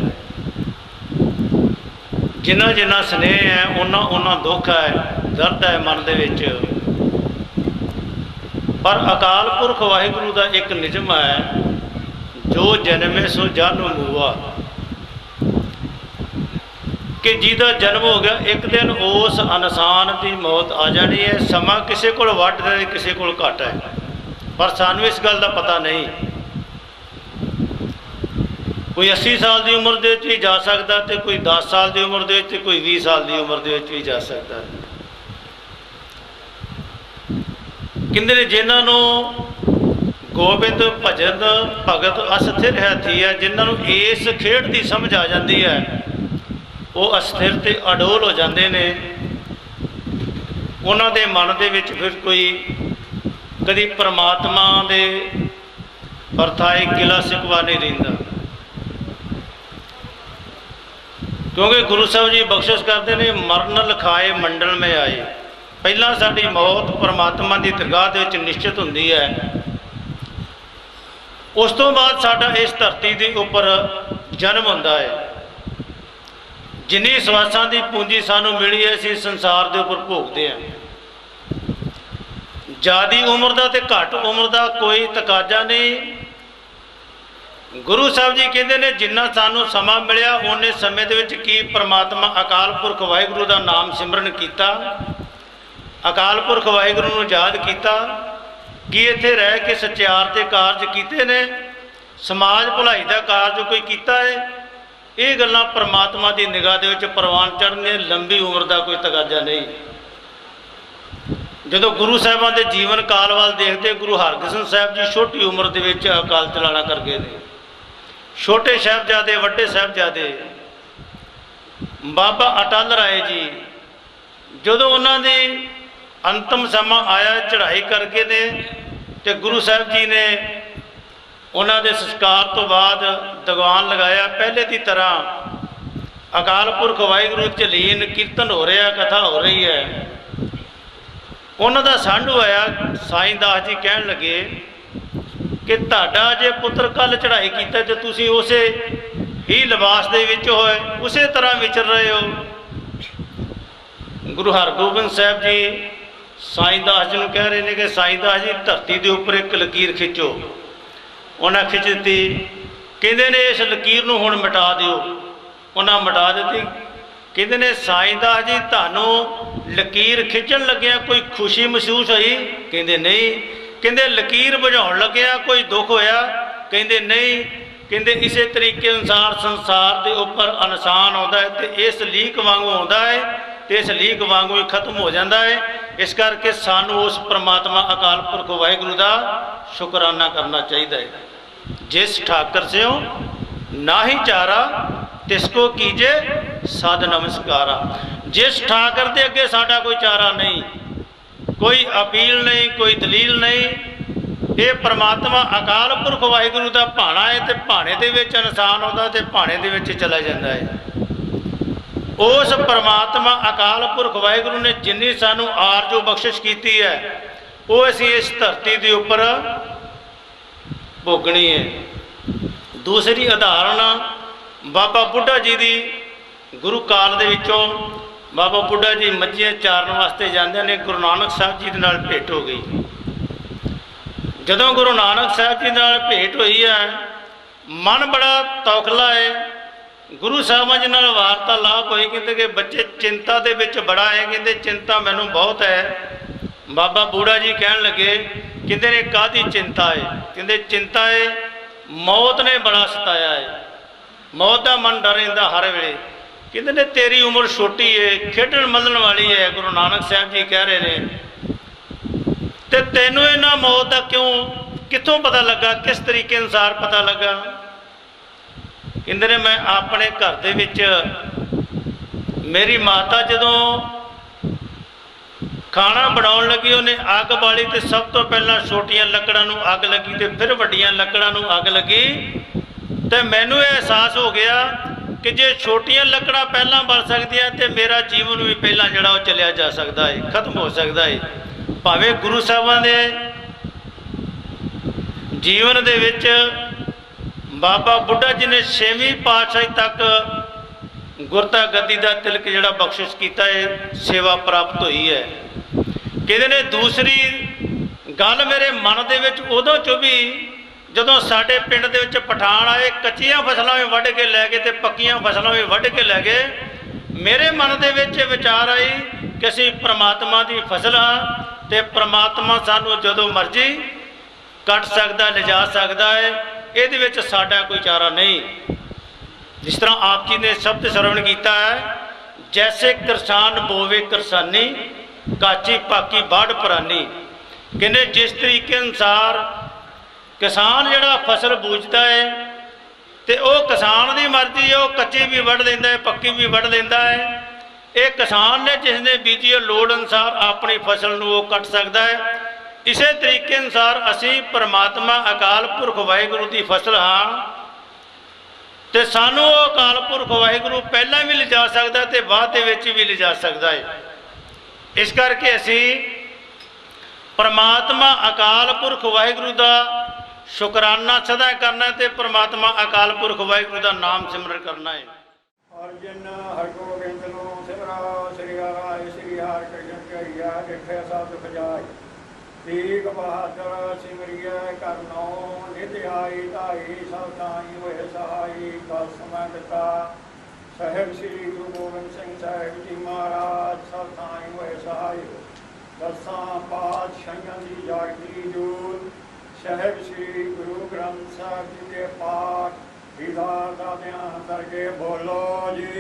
ਜਿੰਨਾ ਜਿੰਨਾ ਸਨੇਹ ਹੈ ਉਹਨਾਂ ਦੁੱਖ ਹੈ, ਦਰਦ ਹੈ ਮਨ ਦੇ ਵਿੱਚ। ਪਰ ਅਕਾਲ ਪੁਰਖ ਵਾਹਿਗੁਰੂ ਦਾ ਇੱਕ ਨਿਯਮ ਹੈ, ਜੋ ਜਨਮੇ ਸੋ ਜਨਮ ਮੂਆ, ਕਿ ਜਿਹਦਾ ਜਨਮ ਹੋ ਗਿਆ ਇੱਕ ਦਿਨ ਉਸ ਇਨਸਾਨ ਦੀ ਮੌਤ ਆ ਜਾਣੀ ਹੈ। ਸਮਾਂ ਕਿਸੇ ਕੋਲ ਵੱਧ ਹੈ, ਕਿਸੇ ਕੋਲ ਘੱਟ ਹੈ, ਪਰ ਸਾਨੂੰ ਇਸ ਗੱਲ ਦਾ ਪਤਾ ਨਹੀਂ। ਕੋਈ 80 ਸਾਲ ਦੀ ਉਮਰ ਦੇ ਵਿੱਚ ਵੀ ਜਾ ਸਕਦਾ ਤੇ ਕੋਈ 10 ਸਾਲ ਦੀ ਉਮਰ ਦੇ ਵਿੱਚ, ਕੋਈ 20 ਸਾਲ ਦੀ ਉਮਰ ਦੇ ਵਿੱਚ ਵੀ ਜਾ ਸਕਦਾ ਹੈ। ਕਹਿੰਦੇ ਨੇ ਜਿਨ੍ਹਾਂ ਨੂੰ ਗੋਬਿੰਦ ਭਜਨ ਭਗਤ ਅਸਥਿਰ ਹੈ ਥੀ ਹੈ, ਜਿਨ੍ਹਾਂ ਨੂੰ ਇਸ ਖੇਡ ਦੀ ਸਮਝ ਆ ਜਾਂਦੀ ਹੈ, ਉਹ ਅਸਥਿਰ ਤੇ ਅਡੋਲ ਹੋ ਜਾਂਦੇ ਨੇ। ਉਹਨਾਂ ਦੇ ਮਨ ਦੇ ਵਿੱਚ ਫਿਰ ਕੋਈ ਕਦੀ ਪਰਮਾਤਮਾ ਦੇ ਅਰਥਾਏ ਗਿਲਾ ਸਿਕਵਾ ਨਹੀਂ ਰਹਿੰਦਾ, ਕਿਉਂਕਿ ਗੁਰੂ ਸਾਹਿਬ ਜੀ ਬਖਸ਼ਿਸ਼ ਕਰਦੇ ਨੇ, ਮਰਨ ਲਿਖਾਏ ਮੰਡਲ ਮੇ ਆਏ। ਪਹਿਲਾਂ ਸਾਡੀ ਮੌਤ ਪਰਮਾਤਮਾ ਦੀ ਦਰਗਾਹ ਦੇ ਵਿੱਚ ਨਿਸ਼ਚਿਤ ਹੁੰਦੀ ਹੈ, ਉਸ ਤੋਂ ਬਾਅਦ ਸਾਡਾ ਇਸ ਧਰਤੀ ਦੇ ਉੱਪਰ ਜਨਮ ਹੁੰਦਾ ਹੈ। ਜਿੰਨੀ ਸਵਾਸਾਂ ਦੀ ਪੂੰਜੀ ਸਾਨੂੰ ਮਿਲੀ ਹੈ, ਅਸੀਂ ਸੰਸਾਰ ਦੇ ਉੱਪਰ ਭੋਗਦੇ ਹਾਂ। ਜ਼ਿਆਦੀ ਉਮਰ ਦਾ ਤੇ ਘੱਟ ਉਮਰ ਦਾ ਕੋਈ ਤਕਾਜ਼ਾ ਨਹੀਂ। ਗੁਰੂ ਸਾਹਿਬ ਜੀ ਕਹਿੰਦੇ ਨੇ, ਜਿੰਨਾ ਸਾਨੂੰ ਸਮਾਂ ਮਿਲਿਆ ਉਹਨੇ ਸਮੇਂ ਦੇ ਵਿੱਚ ਕੀ ਪਰਮਾਤਮਾ ਅਕਾਲ ਪੁਰਖ ਵਾਹਿਗੁਰੂ ਦਾ ਨਾਮ ਸਿਮਰਨ ਕੀਤਾ, ਅਕਾਲ ਪੁਰਖ ਵਾਹਿਗੁਰੂ ਨੂੰ ਯਾਦ ਕੀਤਾ, ਕੀ ਇੱਥੇ ਰਹਿ ਕੇ ਸੱਚਿਆਰ ਦੇ ਕਾਰਜ ਕੀਤੇ ਨੇ, ਸਮਾਜ ਭਲਾਈ ਦਾ ਕਾਰਜ ਕੋਈ ਕੀਤਾ ਹੈ। ਇਹ ਗੱਲਾਂ ਪਰਮਾਤਮਾ ਦੀ ਨਿਗਾਹ ਦੇ ਵਿੱਚ ਪ੍ਰਵਾਨ ਚੜ੍ਹਨੀਆਂ। ਲੰਬੀ ਉਮਰ ਦਾ ਕੋਈ ਤਕਾਜ਼ਾ ਨਹੀਂ। ਜਦੋਂ ਗੁਰੂ ਸਾਹਿਬਾਂ ਦੇ ਜੀਵਨ ਕਾਲ ਵੱਲ ਦੇਖਦੇ, ਗੁਰੂ ਹਰਗੋਬਿੰਦ ਸਾਹਿਬ ਜੀ ਛੋਟੀ ਉਮਰ ਦੇ ਵਿੱਚ ਅਕਾਲ ਚਲਾਣਾ ਕਰ ਗਏ ਨੇ। ਛੋਟੇ ਸਾਹਿਬਜ਼ਾਦੇ, ਵੱਡੇ ਸਾਹਿਬਜ਼ਾਦੇ, ਬਾਬਾ ਅਟਲ ਰਾਏ ਜੀ, ਜਦੋਂ ਉਹਨਾਂ ਦੀ ਅੰਤਮ ਸਮਾਂ ਆਇਆ, ਚੜ੍ਹਾਈ ਕਰਕੇ ਨੇ ਤੇ ਗੁਰੂ ਸਾਹਿਬ ਜੀ ਨੇ ਉਹਨਾਂ ਦੇ ਸੰਸਕਾਰ ਤੋਂ ਬਾਅਦ ਦੀਵਾਨ ਲਗਾਇਆ। ਪਹਿਲੇ ਦੀ ਤਰ੍ਹਾਂ ਅਕਾਲ ਪੁਰਖ ਵਾਹਿਗੁਰੂ 'ਚ ਲੀਨ ਕੀਰਤਨ ਹੋ ਰਿਹਾ, ਕਥਾ ਹੋ ਰਹੀ ਹੈ। ਉਹਨਾਂ ਦਾ ਸਾਂਢੂ ਆਇਆ, ਸਾਈਂ ਦਾਸ ਜੀ ਕਹਿਣ ਲੱਗੇ ਕਿ ਤੁਹਾਡਾ ਜੇ ਪੁੱਤਰ ਕੱਲ੍ਹ ਚੜ੍ਹਾਈ ਕੀਤਾ ਤੇ ਤੁਸੀਂ ਉਸੇ ਹੀ ਲਿਬਾਸ ਦੇ ਵਿੱਚ ਹੋਏ, ਉਸੇ ਤਰ੍ਹਾਂ ਵਿਚਰ ਰਹੇ ਹੋ। ਗੁਰੂ ਹਰਗੋਬਿੰਦ ਸਾਹਿਬ ਜੀ ਸਾਈਂ ਦਾਸ ਜੀ ਨੂੰ ਕਹਿ ਰਹੇ ਨੇ ਕਿ ਸਾਈਂ ਦਾਸ ਜੀ, ਧਰਤੀ ਦੇ ਉੱਪਰ ਇੱਕ ਲਕੀਰ ਖਿੱਚੋ। ਉਹਨਾਂ ਖਿੱਚ ਦਿੱਤੀ। ਕਹਿੰਦੇ ਨੇ ਇਸ ਲਕੀਰ ਨੂੰ ਹੁਣ ਮਿਟਾ ਦਿਓ। ਉਹਨਾਂ ਮਿਟਾ ਦਿੱਤੀ। ਕਹਿੰਦੇ ਨੇ ਸਾਈਂ ਦਾਸ ਜੀ, ਤੁਹਾਨੂੰ ਲਕੀਰ ਖਿੱਚਣ ਲੱਗਿਆ ਕੋਈ ਖੁਸ਼ੀ ਮਹਿਸੂਸ ਹੋਈ? ਕਹਿੰਦੇ ਨਹੀਂ। ਕਹਿੰਦੇ ਲਕੀਰ ਬੁਝਾਉਣ ਲੱਗਿਆ ਕੋਈ ਦੁੱਖ ਹੋਇਆ? ਕਹਿੰਦੇ ਨਹੀਂ। ਕਹਿੰਦੇ ਇਸੇ ਤਰੀਕੇ ਅਨੁਸਾਰ ਸੰਸਾਰ ਦੇ ਉੱਪਰ ਇਨਸਾਨ ਆਉਂਦਾ ਹੈ ਤੇ ਇਸ ਲੀਕ ਵਾਂਗੂ ਆਉਂਦਾ ਹੈ ਤੇ ਇਸ ਲੀਕ ਵਾਂਗੂ ਹੀ ਖਤਮ ਹੋ ਜਾਂਦਾ ਹੈ। ਇਸ ਕਰਕੇ ਸਾਨੂੰ ਉਸ ਪਰਮਾਤਮਾ ਅਕਾਲ ਪੁਰਖ ਵਾਹਿਗੁਰੂ ਦਾ ਸ਼ੁਕਰਾਨਾ ਕਰਨਾ ਚਾਹੀਦਾ ਹੈ। ਜਿਸ ਠਾਕਰ ਸਿਓ ਨਾਹੀ ਚਾਰਾ ਤਿਸ ਕੋ ਕੀਜੇ ਸਦ ਨਮਸਕਾਰਾ। ਜਿਸ ਠਾਕਰ ਦੇ ਅੱਗੇ ਸਾਡਾ ਕੋਈ ਚਾਰਾ ਨਹੀਂ, ਕੋਈ ਅਪੀਲ ਨਹੀਂ, ਕੋਈ ਦਲੀਲ ਨਹੀਂ। ਇਹ ਪਰਮਾਤਮਾ ਅਕਾਲ ਪੁਰਖ ਵਾਹਿਗੁਰੂ ਦਾ ਭਾਣਾ ਹੈ ਤੇ ਭਾਣੇ ਦੇ ਵਿੱਚ ਇਨਸਾਨ ਆਉਂਦਾ ਤੇ ਭਾਣੇ ਦੇ ਵਿੱਚ ਚਲਾ ਜਾਂਦਾ ਹੈ। ਉਸ ਪਰਮਾਤਮਾ ਅਕਾਲ ਪੁਰਖ ਵਾਹਿਗੁਰੂ ਨੇ ਜਿੰਨੀ ਸਾਨੂੰ ਆਰਜੂ ਬਖਸ਼ਿਸ਼ ਕੀਤੀ ਹੈ, ਉਹ ਅਸੀਂ ਇਸ ਧਰਤੀ ਦੇ ਉੱਪਰ ਭੋਗਣੀ ਹੈ। ਦੂਸਰੀ ਉਦਾਹਰਣ ਬਾਬਾ ਬੁੱਢਾ ਜੀ ਦੀ। ਗੁਰੂ ਕਾਲ ਦੇ ਵਿੱਚੋਂ ਬਾਬਾ ਬੁੱਢਾ ਜੀ ਮੱਝੀਆਂ ਚਾਰਨ ਵਾਸਤੇ ਜਾਂਦੇ ਨੇ। ਗੁਰੂ ਨਾਨਕ ਸਾਹਿਬ ਜੀ ਦੇ ਨਾਲ ਭੇਟ ਹੋ ਗਈ। ਜਦੋਂ ਗੁਰੂ ਨਾਨਕ ਸਾਹਿਬ ਜੀ ਨਾਲ ਭੇਟ ਹੋਈ ਹੈ, ਮਨ ਬੜਾ ਤੌਖਲਾ ਹੈ। ਗੁਰੂ ਸਾਹਿਬਾਂ ਜੀ ਨਾਲ ਵਾਰਤਾਲਾਪ ਹੋਈ। ਕਹਿੰਦੇ ਕਿ ਬੱਚੇ ਚਿੰਤਾ ਦੇ ਵਿੱਚ ਬੜਾ ਹੈ। ਕਹਿੰਦੇ ਚਿੰਤਾ ਮੈਨੂੰ ਬਹੁਤ ਹੈ। ਬਾਬਾ ਬੁੱਢਾ ਜੀ ਕਹਿਣ ਲੱਗੇ, ਕਹਿੰਦੇ ਨੇ ਕਾਹਦੀ ਚਿੰਤਾ ਹੈ? ਕਹਿੰਦੇ ਚਿੰਤਾ ਹੈ ਮੌਤ ਨੇ ਬੜਾ ਸਤਾਇਆ ਹੈ, ਮੌਤ ਦਾ ਮਨ ਡਰ ਰਹਿੰਦਾ ਹਰ ਵੇਲੇ। ਕਹਿੰਦੇ ਨੇ ਤੇਰੀ ਉਮਰ ਛੋਟੀ ਹੈ, ਖੇਡਣ ਮੱਲਣ ਵਾਲੀ ਹੈ। ਗੁਰੂ ਨਾਨਕ ਸਾਹਿਬ ਜੀ ਕਹਿ ਰਹੇ ਨੇ, ਤੇ ਤੈਨੂੰ ਇਹਨਾਂ ਮੌਤ ਦਾ ਕਿੱਥੋਂ ਪਤਾ ਲੱਗਾ? ਕਿਸ ਤਰੀਕੇ ਅਨੁਸਾਰ ਪਤਾ ਲੱਗਾ? ਕਹਿੰਦੇ ਨੇ ਮੈਂ ਆਪਣੇ ਘਰ ਦੇ ਵਿੱਚ, ਮੇਰੀ ਮਾਤਾ ਜਦੋਂ ਖਾਣਾ ਬਣਾਉਣ ਲੱਗੀ, ਉਹਨੇ ਅੱਗ ਬਾਲੀ ਤੇ ਸਭ ਤੋਂ ਪਹਿਲਾਂ ਛੋਟੀਆਂ ਲੱਕੜਾਂ ਨੂੰ ਅੱਗ ਲੱਗੀ ਤੇ ਫਿਰ ਵੱਡੀਆਂ ਲੱਕੜਾਂ ਨੂੰ ਅੱਗ ਲੱਗੀ। ਤੇ ਮੈਨੂੰ ਇਹ ਅਹਿਸਾਸ ਹੋ ਗਿਆ कि जे छोटियां लकड़ा पहला बल सकदियां ते मेरा जीवन भी पहला जड़ा वो चलिया जा सकता है, खत्म हो सकता है। भावें गुरु साहबां दे जीवन दे विच बाबा बुढ़ा जी ने 6वीं पातशाही तक गुरता गद्दी का तिलक जड़ा बख्शिश किया है, सेवा प्राप्त हुई है। कहते ने दूसरी गल मेरे मन दे विच उदों चो भी जदों साडे पिंड दे विच पठान आए, कच्चियां फसलां भी वढ के लै गए ते पक्कियां फसलां भी वढ के लै गए। मेरे मन दे विच विचार आई कि असीं परमात्मा दी फसल हाँ ते परमात्मा सानूं जदों मर्जी कट सकदा, लिजा सकदा है, इहदे विच साडा कोई चारा नहीं। जिस तरह आप जी ने शब्द श्रवण किया है, जैसे किसान बोवे किसानी, काची पाकी बाढ़ परानी। कहने जिस तरीके अनुसार किसान जड़ा फसल बूझता है तो वह किसान की मर्जी है, वह कच्ची भी वढ़ लेंदा है, पक्की भी वढ़ लेंदा है। ये किसान ने जिसने बीजी लोड़ अनुसार अपनी फसल को कट सकता है। इस तरीके अनुसार असी परमात्मा अकाल पुरख वाहिगुरू की फसल हाँ तो सानू अकाल पुरख वाहिगुरू पहला भी लिजा सकता है तो बाद भी लिजा सकता है। इस करके असी परमात्मा अकाल पुरख वाहिगुरू का शुकराना सदा करना है, परमात्मा अकाल पुरख वाहिगुरू का नाम सिमरन करना है। अर्जन हरगोबिंद नो सिमरा श्री हराय श्री हर कृष्ण कहिया जिठे सब दुख जाय। तेग बहादुर सिमरिय करनो नित आई ताई सब ताई होए सहाई। दस समय पिता साहिब श्री गुरु गोबिंद सिंह साहिब जी महाराज सब ताई होए सहाय। दसां पातशाहियां दी जागदी जोत साहिब श्री गुरु ग्रंथ साहिब जी के पाठ दीदार का ध्यान करके बोलो जी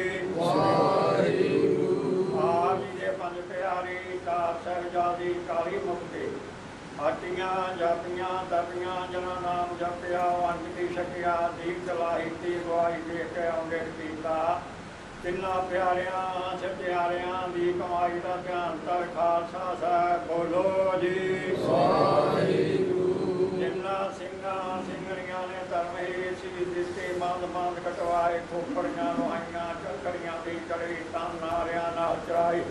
आप जी के पंज प्यारी चार साहिबजादी काली मुक्ति हटियां जापियां दबियां जना नाम जपिया वंज की छकिया दीप चलाई ती गवाई दे के अमृत पीता। तिन्ना प्यारियां सत्यारियां दी कमाई का ध्यान कर खालसा साहब बोलो जी। जिन्ना सिंघा सिंगरियां ने धर्म हेत सी दिते मंद मंद कटवाए। खोपड़ियां लोहाइयां चकरियां दी कड़ी तन नारियां नाल चढ़ाई।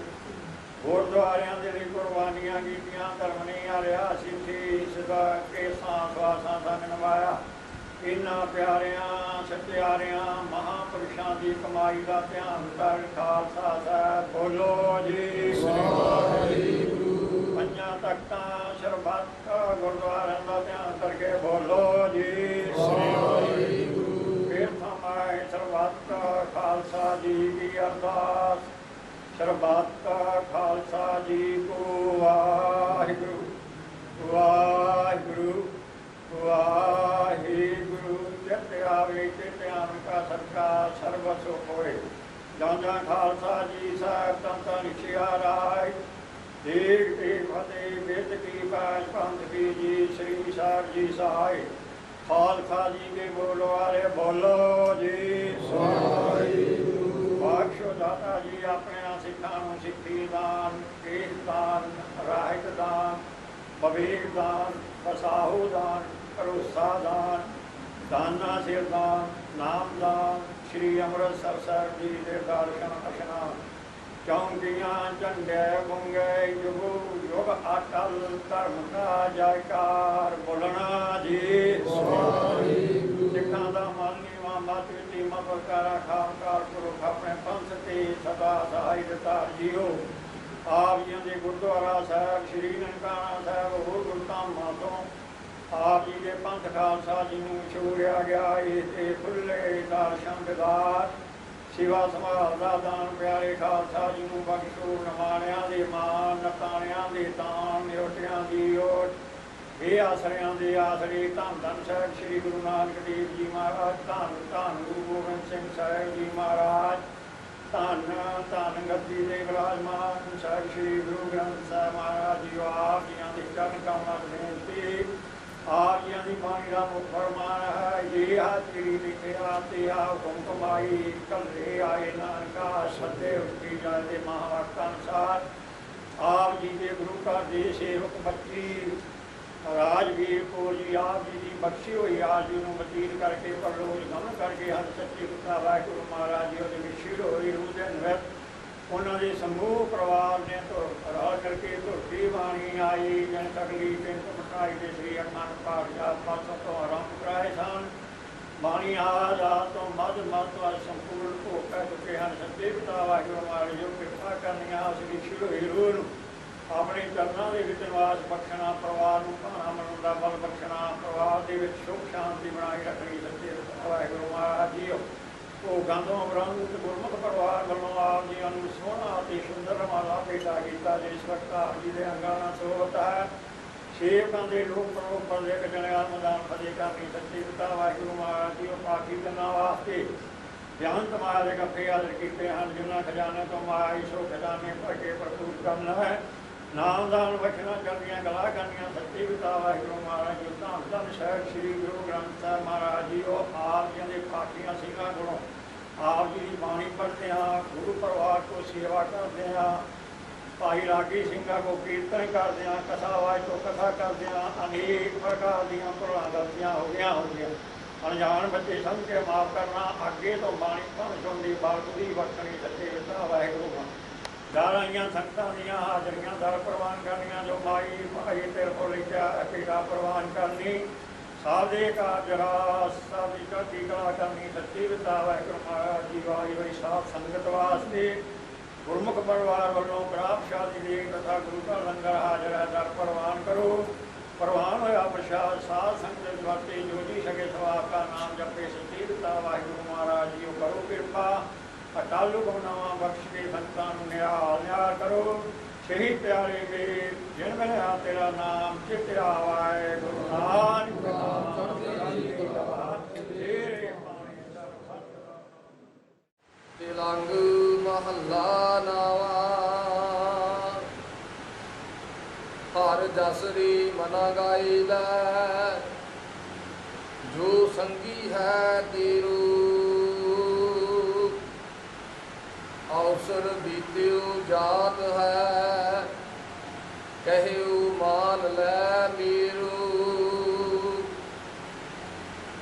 गुरुद्वारियां दे लई कुर्बानियां कीतियां धर्म नहीं हारिया। सिੱਖੀ सदा केसां स्वासां संग निभाया। इन्हां प्यारियां सत्यारियां महापुरुषां दी कमाई का ध्यान कर खालसा साहब बोलो जी। पंजां तख्तां सरबत गुरुद्वारियां का ध्यान करके बोलो जी। तीर्थां माए सरबत खालसा जी की अरदास। सरबत खालसा जी को वाहिगुरू वाहिगुरू वाहिगुरू। चित आवे चित आन का सदका सर्व सुख होए। जांजा खालसा जी साहब तन तन छिया राय। देख देख फतेह बेद की पाज पंथ की जी श्री साहब जी सहाय। खालसा जी के बोलो वाले बोलो जी। बादशाह दाता जी अपने सिखा सिखी दान केस दान राहित दान बवेक दान बसाहू दान भरोसा दान दाना सिर दान नाम दान श्री अमृतसर साहब जी के दर्शन अशनान। चौंकियां झंडे गुंगे युग युग अटल धर्म का जयकार बोलना जी। सिखा का मन नीवा मत विधि मपकारा खामकार पुरुख अपने पंथ से सदा सहाय दातार जीओ। आप जी के गुरुद्वारा साहब श्री ननकाना साहब होर गुरधामां तो आप जी के पंथ खालसा जी नूं छोड़िया गया। ये खुले दर्शन दिदार सेवा संभाल का दान प्यारे खालसा जी नूं बख्शो। नमाणियां दे मान नताणियां दे तान निरोटियां दी ओट आसरियां दे आसरे। धन धन साहब श्री गुरु नानक देव जी महाराज। धन धन गुरु गोबिंद सिंह साहब जी महाराज। धन धन गद्दी दे विराजमान साहब श्री गुरु ग्रंथ साहब महाराज जी। आप जियां दी चरण कमल बेनती आप जियां दी बाणी दा मुख फरमान है। ये हाजरी लिखिया ते हुक्म कमाई कल्ले आए नानका सदे उठी जाते महावाक्य अनुसार। आप जी के गुरु का दे सेवक बच्ची ਰਾਜਵੀਰ ਕੌਰ ਜੀ ਆਪ ਜੀ ਦੀ ਬਖਸ਼ੀ ਹੋਈ ਆਪ ਜੀ ਨੂੰ ਬਤੀਤ ਕਰਕੇ ਪਰਲੋਕ ਗਮਨ ਕਰਕੇ ਹਰ ਸੱਚੇ ਪਿਤਾ ਵਾਹਿਗੁਰੂ ਮਹਾਰਾਜ ਜੀ ਉਹਦੇ ਵਿਛੜ ਹੋਈ ਰੂਹ ਦੇ ਨਿਵਤ ਉਹਨਾਂ ਦੇ ਸਮੂਹ ਪਰਿਵਾਰ ਨੇ ਰਲ ਕਰਕੇ ਧੁਰਤੀ ਬਾਣੀ ਆਈ ਜਨ ਤਕਲੀ ਤੇ ਮਟਾਈ ਦੇ ਸ੍ਰੀ ਅਖੰਡ ਪਾਠ ਜਾਪ ਪਾਠ ਤੋਂ ਆਰੰਭ ਕਰਾਏ ਸਨ। ਬਾਣੀ ਆਜ਼ਾਦ ਤੋਂ ਮੱਧ ਮਹੱਤਵ ਸੰਪੂਰਨ ਹੋ ਕੇ ਚੁੱਕੇ ਹਨ। ਸੱਚੇ ਪਿਤਾ ਵਾਹਿਗੁਰੂ ਮਹਾਰਾਜ ਜੀ ਕਿਰਪਾ ਕਰਨੀਆਂ ਉਸ ਵਿਛੜ ਹੋਈ ਰੂਹ ਨੂੰ ਆਪਣੇ ਚਰਨਾਂ ਦੇ ਵਿੱਚ ਨਿਵਾਸ ਬਖਸ਼ਣਾ, ਪਰਿਵਾਰ ਨੂੰ ਭਾਣਾ ਮਨਾਉਣ ਦਾ ਬਲ ਬਖਸ਼ਣਾ, ਪਰਿਵਾਰ ਦੇ ਵਿੱਚ ਸੁੱਖ ਸ਼ਾਂਤੀ ਬਣਾਈ ਰੱਖਣੀ। ਸੱਚੇ ਵਾਹਿਗੁਰੂ ਮਹਾਰਾਜ ਜੀ ਉਹ ਗੰਧੋਂ ਬ੍ਰਹਮ ਗੁਰਮੁਖ ਪਰਿਵਾਰ ਵੱਲੋਂ ਆਪ ਜੀ ਨੂੰ ਸੋਹਣਾ ਅਤੇ ਸੁੰਦਰ ਮਾਲਾ ਭੇਟਾ ਕੀਤਾ ਜਿਸ ਵਕਤ ਆਪ ਜੀ ਦੇ ਅੰਗਾਂ ਨਾਲ ਸੋਹਤ ਹੈ। ਸੇਵਕਾਂ ਦੇ ਲੋਕ ਪ੍ਰਲੋਕ ਪਰ ਇੱਕ ਜਣਿਆ ਮੈਦਾਨ ਫਤਿਹ ਕਰਨੀ। ਸੱਚੇ ਪਿਤਾ ਵਾਹਿਗੁਰੂ ਮਹਾਰਾਜ ਜੀ ਉਹ ਪਾਠੀ ਜਨਾਂ ਵਾਸਤੇ ਬਿਆੰਤ ਮਾਇਆ ਦੇ ਗੱਫੇ ਹਾਜ਼ਰ ਕੀਤੇ ਹਨ। ਜਿਨ੍ਹਾਂ ਖਜ਼ਾਨੇ ਤੋਂ ਮਾਇਆ ਸੋ ਖਜ਼ਾਨੇ ਭਰ ਕੇ ਭਰਪੂਰ ਕਰਨਾ ਹੈ। ਨਾਮਦਾਨ ਬਖਸ਼ਣਾ ਕਰਨੀਆਂ ਗਲਾ ਕਰਨੀਆਂ। ਸੱਚੇ ਪਿਤਾ ਵਾਹਿਗੁਰੂ ਮਹਾਰਾਜ ਜੀ ਧੰਨ ਧੰਨ ਸਾਹਿਬ ਸ੍ਰੀ ਗੁਰੂ ਗ੍ਰੰਥ ਸਾਹਿਬ ਮਹਾਰਾਜ ਜੀ ਉਹ ਆਪ ਜੀ ਦੇ ਪਾਠੀਆਂ ਸਿੰਘਾਂ ਕੋਲੋਂ ਆਪ ਜੀ ਦੀ ਬਾਣੀ ਪੜ੍ਹਦੇ ਹਾਂ, ਗੁਰੂ ਪਰਿਵਾਰ ਕੋ ਸੇਵਾ ਕਰਦੇ ਹਾਂ, ਭਾਈ ਰਾਗੀ ਸਿੰਘਾਂ ਕੋ ਕੀਰਤਨ ਕਰਦੇ ਹਾਂ, ਕਥਾਵਾਚ ਤੋਂ ਕਥਾ ਕਰਦੇ ਹਾਂ। ਅਨੇਕ ਪ੍ਰਕਾਰ ਦੀਆਂ ਭੁੱਲਾਂ ਗਲਤੀਆਂ ਹੋ ਗਈਆਂ ਅਣਜਾਣ ਬੱਚੇ ਸਮਝ ਕੇ ਮਾਫ਼ ਕਰਨਾ। ਅੱਗੇ ਤੋਂ ਬਾਣੀ ਪੜ੍ਹਨ ਸੁਣਨ ਦੀ ਬਾਤ ਦੀ ਵਰਤਣੀ। ਸੱਚੇ ਪਿਤਾ ਵਾਹਿਗੁਰੂ ਦਰ ਆਈਆਂ ਸੰਗਤਾਂ ਦੀਆਂ ਹਾਜ਼ਰੀਆਂ ਦਰ ਪ੍ਰਵਾਨ ਕਰਨੀਆਂ। ਜੋ ਮਾਈ ਭਾਈ ਤੇਰੇ ਕੋਲ ਲਿਖਿਆ ਅਕੀਦਾ ਪ੍ਰਵਾਨ ਕਰਨੀ। ਸਾਦੇ ਕਾਰਜ ਰਾਸ ਸਾਦੀ ਚੜ੍ਹਦੀ ਕਲਾ ਕਰਨੀ। ਸੱਚੇ ਪਿਤਾ ਵਾਹਿਗੁਰੂ ਮਹਾਰਾਜ ਜੀ ਵਾਰੀ ਵਾਰੀ ਸਾਧ ਸੰਗਤ ਵਾਸਤੇ ਗੁਰਮੁਖ ਪਰਿਵਾਰ ਵੱਲੋਂ ਪ੍ਰਾਪਤ ਸ਼ਾਦੀ ਦੇ ਤਥਾ ਗੁਰੂ ਦਾ ਲੰਗਰ ਹਾਜ਼ਰ ਹੈ। ਦਰ ਪ੍ਰਵਾਨ ਕਰੋ। ਪ੍ਰਵਾਨ ਹੋਇਆ ਪ੍ਰਸ਼ਾਦ ਸਾਧ ਸੰਗਤ ਵਰਤੇ ਜੋ ਜੀ ਸਕੇ ਸਵਾਬ ਦਾ ਨਾਮ ਜਪੇ। ਸੱਚੇ ਪਿਤਾ ਵਾਹਿਗੁਰੂ ਮਹਾਰਾਜ ਜੀ ਉਹ ਕਰੋ ਕਿਰਪਾ ਅਟਾਲੂ ਨਵਾਂ ਬਖਸ਼ ਕੇ ਸੰਤਾਂ ਨੂੰ ਨਿਹਾਲ ਕਰੋ। ਸ਼ਹੀਦ ਪਿਆਰੇ ਦੇ ਜਿਨ ਮੈਂ ਆ ਤੇਰਾ ਨਾਮ ਚਿਤ ਆਵਾਏ। ਗੁਰੂ ਨਾਨਕ ਤਿਲੰਗ ਮਹੱਲਾ ਨਾਵਾ ਹਰ ਜਸਰੀ ਮਨਾ ਗਾਈਦਾ ਜੋ ਸੰਗੀ ਹੈ ਤੇਰੂ ਅਵਸਰ ਬੀਤਿਓ ਜਾਤ ਹੈ ਕਹਿਓ ਮਾਨ ਲੈ ਮੇਰੂ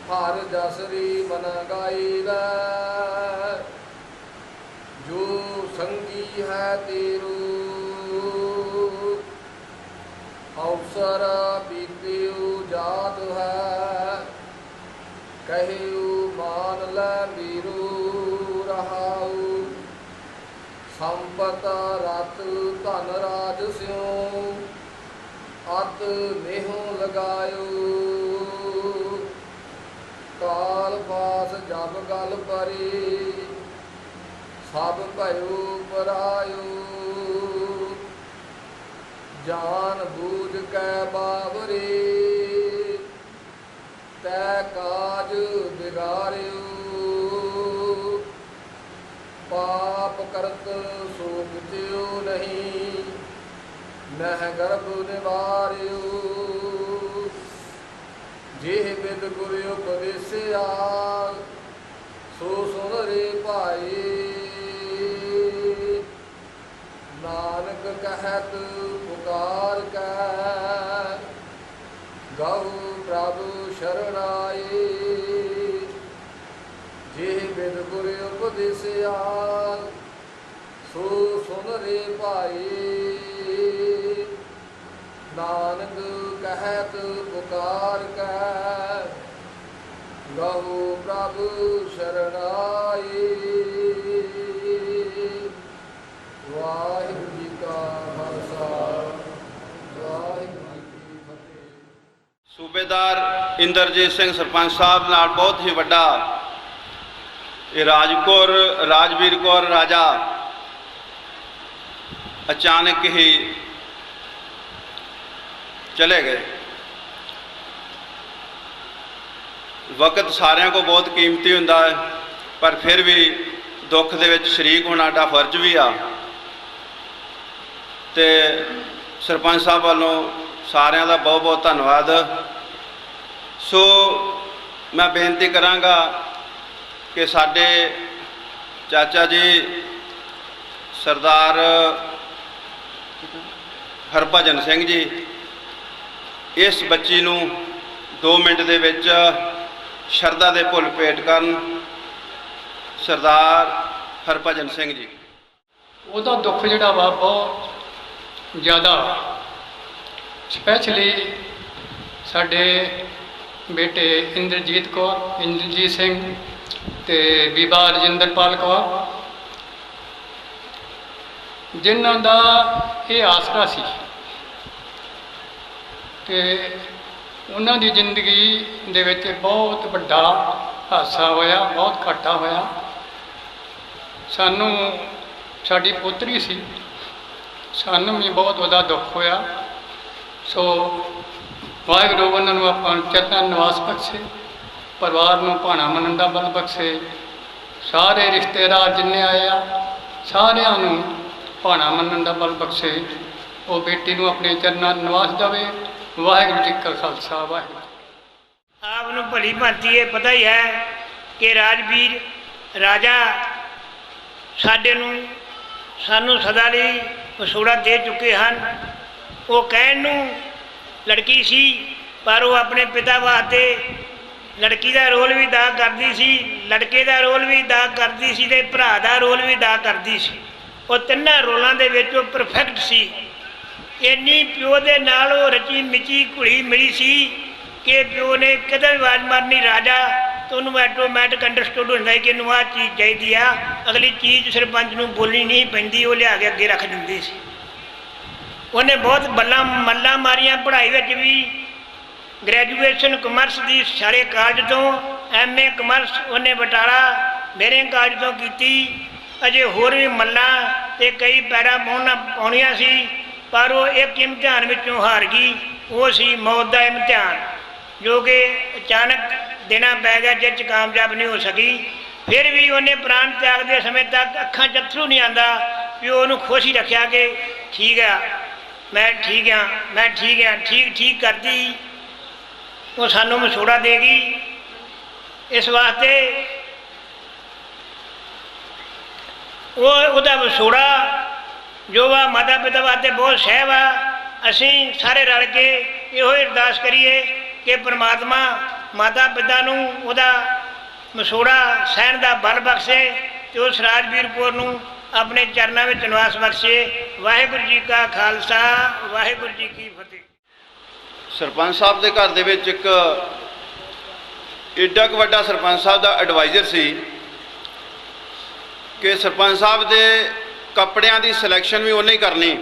ਹਰ ਜਸਰੀ ਮਨ ਗਾਈਦਾ ਜੋ ਸੰਗੀ ਹੈ ਤੇਰੂ ਅਵਸਰ ਬੀਤਿਓ ਜਾਤ ਹੈ ਕਹਿਓ ਮਾਨ ਲੈ ਮੇਰੂ ਰਹਾਉ ਸੰਪਤ ਰਤ ਧਨ ਰਾਜ ਸਿਉ ਅਤ ਨੇਹੋਂ ਲਗਾਇਓ ਕਾਲ ਪਾਸ ਜਬ ਗਲ ਪਰੀ ਸਭ ਭਇਓ ਪਰਾਇਓ ਜਾਨ ਬੂਝ ਕੈ ਬਾਵਰੀ ਤੈ ਕਾਜ ਬਿਗਾਰਿਓ ਪਾਪ ਕਰਤ ਸੋਗ ਤਿਉ ਨਹੀਂ ਮਹਿ ਗਰਭ ਨਿਵਾਰਿਓ ਜਿਹ ਬਿਦ ਗੁਰ ਉਪਦੇਸਿਆ ਸੋ ਸੁਨ ਰੇ ਭਾਈ ਨਾਨਕ ਕਹਿਤ ਪੁਕਾਰ ਕੈ ਗਉ ਪ੍ਰਭ ਸ਼ਰਣਾਈ ਜਿਹ ਬਿਦ ਗੁਰ ਉਪਦੇਸਿਆ ਸੋ ਸੁਨ ਰੇ ਭਾਈ ਨਾਨਕ ਕਹਿਤ ਪੁਕਾਰ ਕੈ ਗਉ ਪ੍ਰਭ ਸ਼ਰਣਾਈ। ਵਾਹਿਗੁਰੂ ਜੀ ਕਾ ਖਾਲਸਾ ਵਾਹਿਗੁਰੂ ਜੀ ਕੀ ਫਤਿਹ। ਸੂਬੇਦਾਰ ਇੰਦਰਜੀਤ ਸਿੰਘ ਸਰਪੰਚ ਸਾਹਿਬ ਨਾਲ ਬਹੁਤ ਹੀ ਵੱਡਾ ਇਹ ਰਾਜਵੀਰ ਕੌਰ ਰਾਜਾ ਅਚਾਨਕ ਹੀ ਚਲੇ ਗਏ। ਵਕਤ ਸਾਰਿਆਂ ਕੋ ਬਹੁਤ ਕੀਮਤੀ ਹੁੰਦਾ ਹੈ, ਪਰ ਫਿਰ ਵੀ ਦੁੱਖ ਦੇ ਵਿੱਚ ਸ਼ਰੀਕ ਹੋਣਾ ਸਾਡਾ ਫਰਜ਼ ਵੀ ਆ। ਤੇ ਸਰਪੰਚ ਸਾਹਿਬ ਵੱਲੋਂ ਸਾਰਿਆਂ ਦਾ ਬਹੁਤ ਬਹੁਤ ਧੰਨਵਾਦ। ਸੋ ਮੈਂ ਬੇਨਤੀ ਕਰਾਂਗਾ ਕਿ ਸਾਡੇ ਚਾਚਾ ਜੀ ਸਰਦਾਰ ਹਰਭਜਨ ਸਿੰਘ ਜੀ इस बच्ची नूं 2 मिनट दे विच शरदा दे फुल भेट करन सरदार हरभजन सिंह जी। ਉਹਦਾ ਦੁੱਖ ਜਿਹੜਾ ਵਾ ਬਹੁਤ ਜ਼ਿਆਦਾ, ਸਪੈਸ਼ਲੀ ਸਾਡੇ ਬੇਟੇ ਇੰਦਰਜੀਤ ਸਿੰਘ ਤੇ ਬੀਬਾ ਰਜਿੰਦਰਪਾਲ ਕੌਰ, ਜਿਨ੍ਹਾਂ ਦਾ ਇਹ ਆਸਰਾ ਸੀ ਤੇ ਉਹਨਾਂ ਦੀ ਜ਼ਿੰਦਗੀ ਦੇ ਵਿੱਚ ਬਹੁਤ ਵੱਡਾ ਹਾਦਸਾ ਹੋਇਆ, ਬਹੁਤ ਘਾਟਾ ਹੋਇਆ। ਸਾਨੂੰ ਸਾਡੀ ਪੋਤਰੀ ਸੀ, ਸਾਨੂੰ ਵੀ ਬਹੁਤ ਵੱਡਾ ਦੁੱਖ ਹੋਇਆ। ਸੋ ਵਾਹਿਗੁਰੂ ਉਹਨਾਂ ਨੂੰ ਆਪਾਂ ਚਰਨਾਂ ਨਿਵਾਸ ਬਖਸ਼ੇ, ਪਰਿਵਾਰ ਨੂੰ ਭਾਣਾ ਮੰਨਣ ਦਾ ਬਲ ਬਖਸ਼ੇ। ਸਾਰੇ ਰਿਸ਼ਤੇਦਾਰ ਜਿੰਨੇ ਆਏ ਆ ਸਾਰਿਆਂ ਨੂੰ ਭਾਣਾ ਮੰਨਣ ਦਾ ਬਲ ਬਖਸ਼ੇ। ਉਹ ਬੇਟੀ ਨੂੰ ਆਪਣੇ ਚਰਨਾਂ ਨਿਵਾਸ ਦੇਵੇ। ਵਾਹਿਗੁਰੂ ਜੀ ਕਾ ਖਾਲਸਾ, ਵਾਹਿਗੁਰੂ। ਆਪ ਨੂੰ ਭਲੀ ਭਾਂਤੀ ਇਹ ਪਤਾ ਹੀ ਹੈ ਕਿ ਰਾਜਵੀਰ ਰਾਜਾ ਸਾਨੂੰ ਸਦਾ ਲਈ ਵਿਛੋੜਾ ਦੇ ਚੁੱਕੇ ਹਨ। ਉਹ ਕਹਿਣ ਨੂੰ ਲੜਕੀ ਸੀ, ਪਰ ਉਹ ਆਪਣੇ ਪਿਤਾ ਵਾਸਤੇ ਲੜਕੀ ਦਾ ਰੋਲ ਵੀ ਅਦਾ ਕਰਦੀ ਸੀ, ਲੜਕੇ ਦਾ ਰੋਲ ਵੀ ਅਦਾ ਕਰਦੀ ਸੀ ਅਤੇ ਭਰਾ ਦਾ ਰੋਲ ਵੀ ਅਦਾ ਕਰਦੀ ਸੀ। ਉਹ ਤਿੰਨਾਂ ਰੋਲਾਂ ਦੇ ਵਿੱਚ ਉਹ ਪਰਫੈਕਟ ਸੀ। ਇੰਨੀ ਪਿਓ ਦੇ ਨਾਲ ਉਹ ਰਚੀ ਮਿਚੀ ਘੁਲੀ ਮਿਲੀ ਸੀ ਕਿ ਪਿਓ ਨੇ ਕਦੇ ਵੀ ਆਵਾਜ਼ ਮਾਰਨੀ ਰਾਜਾ, ਤਾਂ ਉਹਨੂੰ ਐਟੋਮੈਟਿਕ ਅੰਡਰਸਟੂਡ ਹੁੰਦਾ ਕਿ ਇਹਨੂੰ ਆਹ ਚੀਜ਼ ਚਾਹੀਦੀ ਆ। ਅਗਲੀ ਚੀਜ਼ ਸਰਪੰਚ ਨੂੰ ਬੋਲਣੀ ਨਹੀਂ ਪੈਂਦੀ, ਉਹ ਲਿਆ ਕੇ ਅੱਗੇ ਰੱਖ ਦਿੰਦੀ ਸੀ। ਉਹਨੇ ਬਹੁਤ ਮੱਲਾਂ ਮਾਰੀਆਂ ਪੜ੍ਹਾਈ ਵਿੱਚ ਵੀ। ਗ੍ਰੈਜੂਏਸ਼ਨ ਕਮਰਸ ਦੀ ਸਾਰੇ ਕਾਲਜ ਤੋਂ, MA ਕਮਰਸ ਉਹਨੇ ਬਟਾਲਾ ਮੇਰੇ ਕਾਲਜ ਤੋਂ ਕੀਤੀ। ਅਜੇ ਹੋਰ ਵੀ ਮੱਲਾਂ ਅਤੇ ਕਈ ਪੈਰਾ ਪਾਉਣੀਆਂ ਸੀ, ਪਰ ਉਹ ਇੱਕ ਇਮਤਿਹਾਨ ਵਿੱਚੋਂ ਹਾਰ ਗਈ। ਉਹ ਸੀ ਮੌਤ ਦਾ ਇਮਤਿਹਾਨ, ਜੋ ਕਿ ਅਚਾਨਕ ਦੇਣਾ ਪੈ ਗਿਆ, ਜਿਸ 'ਚ ਕਾਮਯਾਬ ਨਹੀਂ ਹੋ ਸਕੀ। ਫਿਰ ਵੀ ਉਹਨੇ ਪ੍ਰਾਣ ਤਿਆਗ ਦੇ ਸਮੇਂ ਤੱਕ ਅੱਖਾਂ 'ਚ ਅੱਥਰੂ ਨਹੀਂ ਆਉਂਦਾ ਵੀ ਉਹਨੂੰ ਖੁਸ਼ ਹੀ ਰੱਖਿਆ ਕਿ ਠੀਕ ਆ, ਮੈਂ ਠੀਕ ਹਾਂ, ਮੈਂ ਠੀਕ ਹਾਂ, ਠੀਕ ਕਰਦੀ। ਉਹ ਸਾਨੂੰ ਵਿਛੋੜਾ ਦੇਗੀ। ਇਸ ਵਾਸਤੇ ਉਹਦਾ ਵਿਛੋੜਾ ਜੋ ਵਾ ਮਾਤਾ ਪਿਤਾ ਵਾਸਤੇ ਬਹੁਤ ਸਹਿਬ ਆ। ਅਸੀਂ ਸਾਰੇ ਰਲ ਕੇ ਇਹੋ ਹੀ ਅਰਦਾਸ ਕਰੀਏ ਕਿ ਪ੍ਰਮਾਤਮਾ ਮਾਤਾ ਪਿਤਾ ਨੂੰ ਉਹਦਾ ਵਿਛੋੜਾ ਸਹਿਣ ਦਾ ਬਲ ਬਖਸ਼ੇ ਅਤੇ ਉਸ ਰਾਜਵੀਰ ਕੌਰ ਨੂੰ ਆਪਣੇ ਚਰਨਾਂ ਵਿੱਚ ਨਿਵਾਸ ਬਖਸ਼ੇ। ਵਾਹਿਗੁਰੂ ਜੀ ਕਾ ਖਾਲਸਾ, ਵਾਹਿਗੁਰੂ ਜੀ ਕੀ ਫਤਿਹ। ਸਰਪੰਚ ਸਾਹਿਬ ਦੇ ਘਰ ਦੇ ਵਿੱਚ ਇੱਕ ਏਡਾ ਕੁ ਵੱਡਾ ਸਰਪੰਚ ਸਾਹਿਬ ਦਾ ਐਡਵਾਈਜ਼ਰ ਸੀ ਕਿ ਸਰਪੰਚ ਸਾਹਿਬ ਦੇ ਕੱਪੜਿਆਂ ਦੀ ਸਿਲੈਕਸ਼ਨ ਵੀ ਉਹਨੇ ਹੀ ਕਰਨੀ।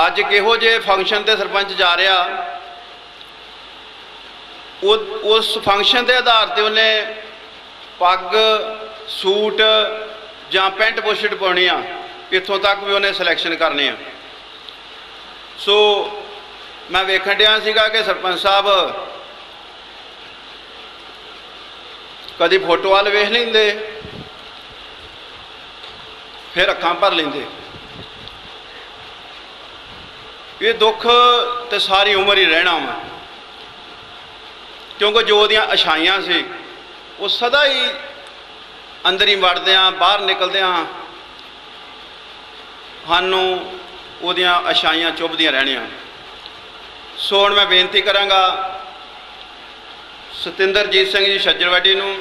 ਅੱਜ ਕਿਹੋ ਜਿਹੇ ਫੰਕਸ਼ਨ 'ਤੇ ਸਰਪੰਚ ਜਾ ਰਿਹਾ, ਉਸ ਫੰਕਸ਼ਨ ਦੇ ਆਧਾਰ 'ਤੇ ਉਹਨੇ ਪੱਗ, ਸੂਟ ਜਾਂ ਪੈਂਟ ਬੁਸ਼ਰਟ ਪਾਉਣੀ ਆ, ਇੱਥੋਂ ਤੱਕ ਵੀ ਉਹਨੇ ਸਿਲੈਕਸ਼ਨ ਕਰਨੀ ਆ। ਸੋ ਮੈਂ ਵੇਖਣ ਡਿਆ ਸੀਗਾ ਕਿ ਸਰਪੰਚ ਸਾਹਿਬ ਕਦੀ ਫੋਟੋ ਵੱਲ ਵੇਖ ਲੈਂਦੇ, ਫਿਰ ਅੱਖਾਂ ਭਰ ਲੈਂਦੇ। ਇਹ ਦੁੱਖ ਤੇ ਸਾਰੀ ਉਮਰ ਹੀ ਰਹਿਣਾ ਵਾ, ਕਿਉਂਕਿ ਜੋ ਉਹਦੀਆਂ ਅਛਾਈਆਂ ਸੀ ਉਹ ਸਦਾ ਹੀ ਅੰਦਰ ਹੀ ਵੜਦਿਆਂ ਬਾਹਰ ਨਿਕਲਦਿਆਂ ਸਾਨੂੰ ਉਹਦੀਆਂ ਅਛਾਈਆਂ ਚੁੱਭਦੀਆਂ ਰਹਿਣੀਆਂ। ਸੋ ਹੁਣ ਮੈਂ ਬੇਨਤੀ ਕਰਾਂਗਾ ਸਤਿੰਦਰਜੀਤ ਸਿੰਘ ਜੀ ਛੱਜਰਵਾੜੀ ਨੂੰ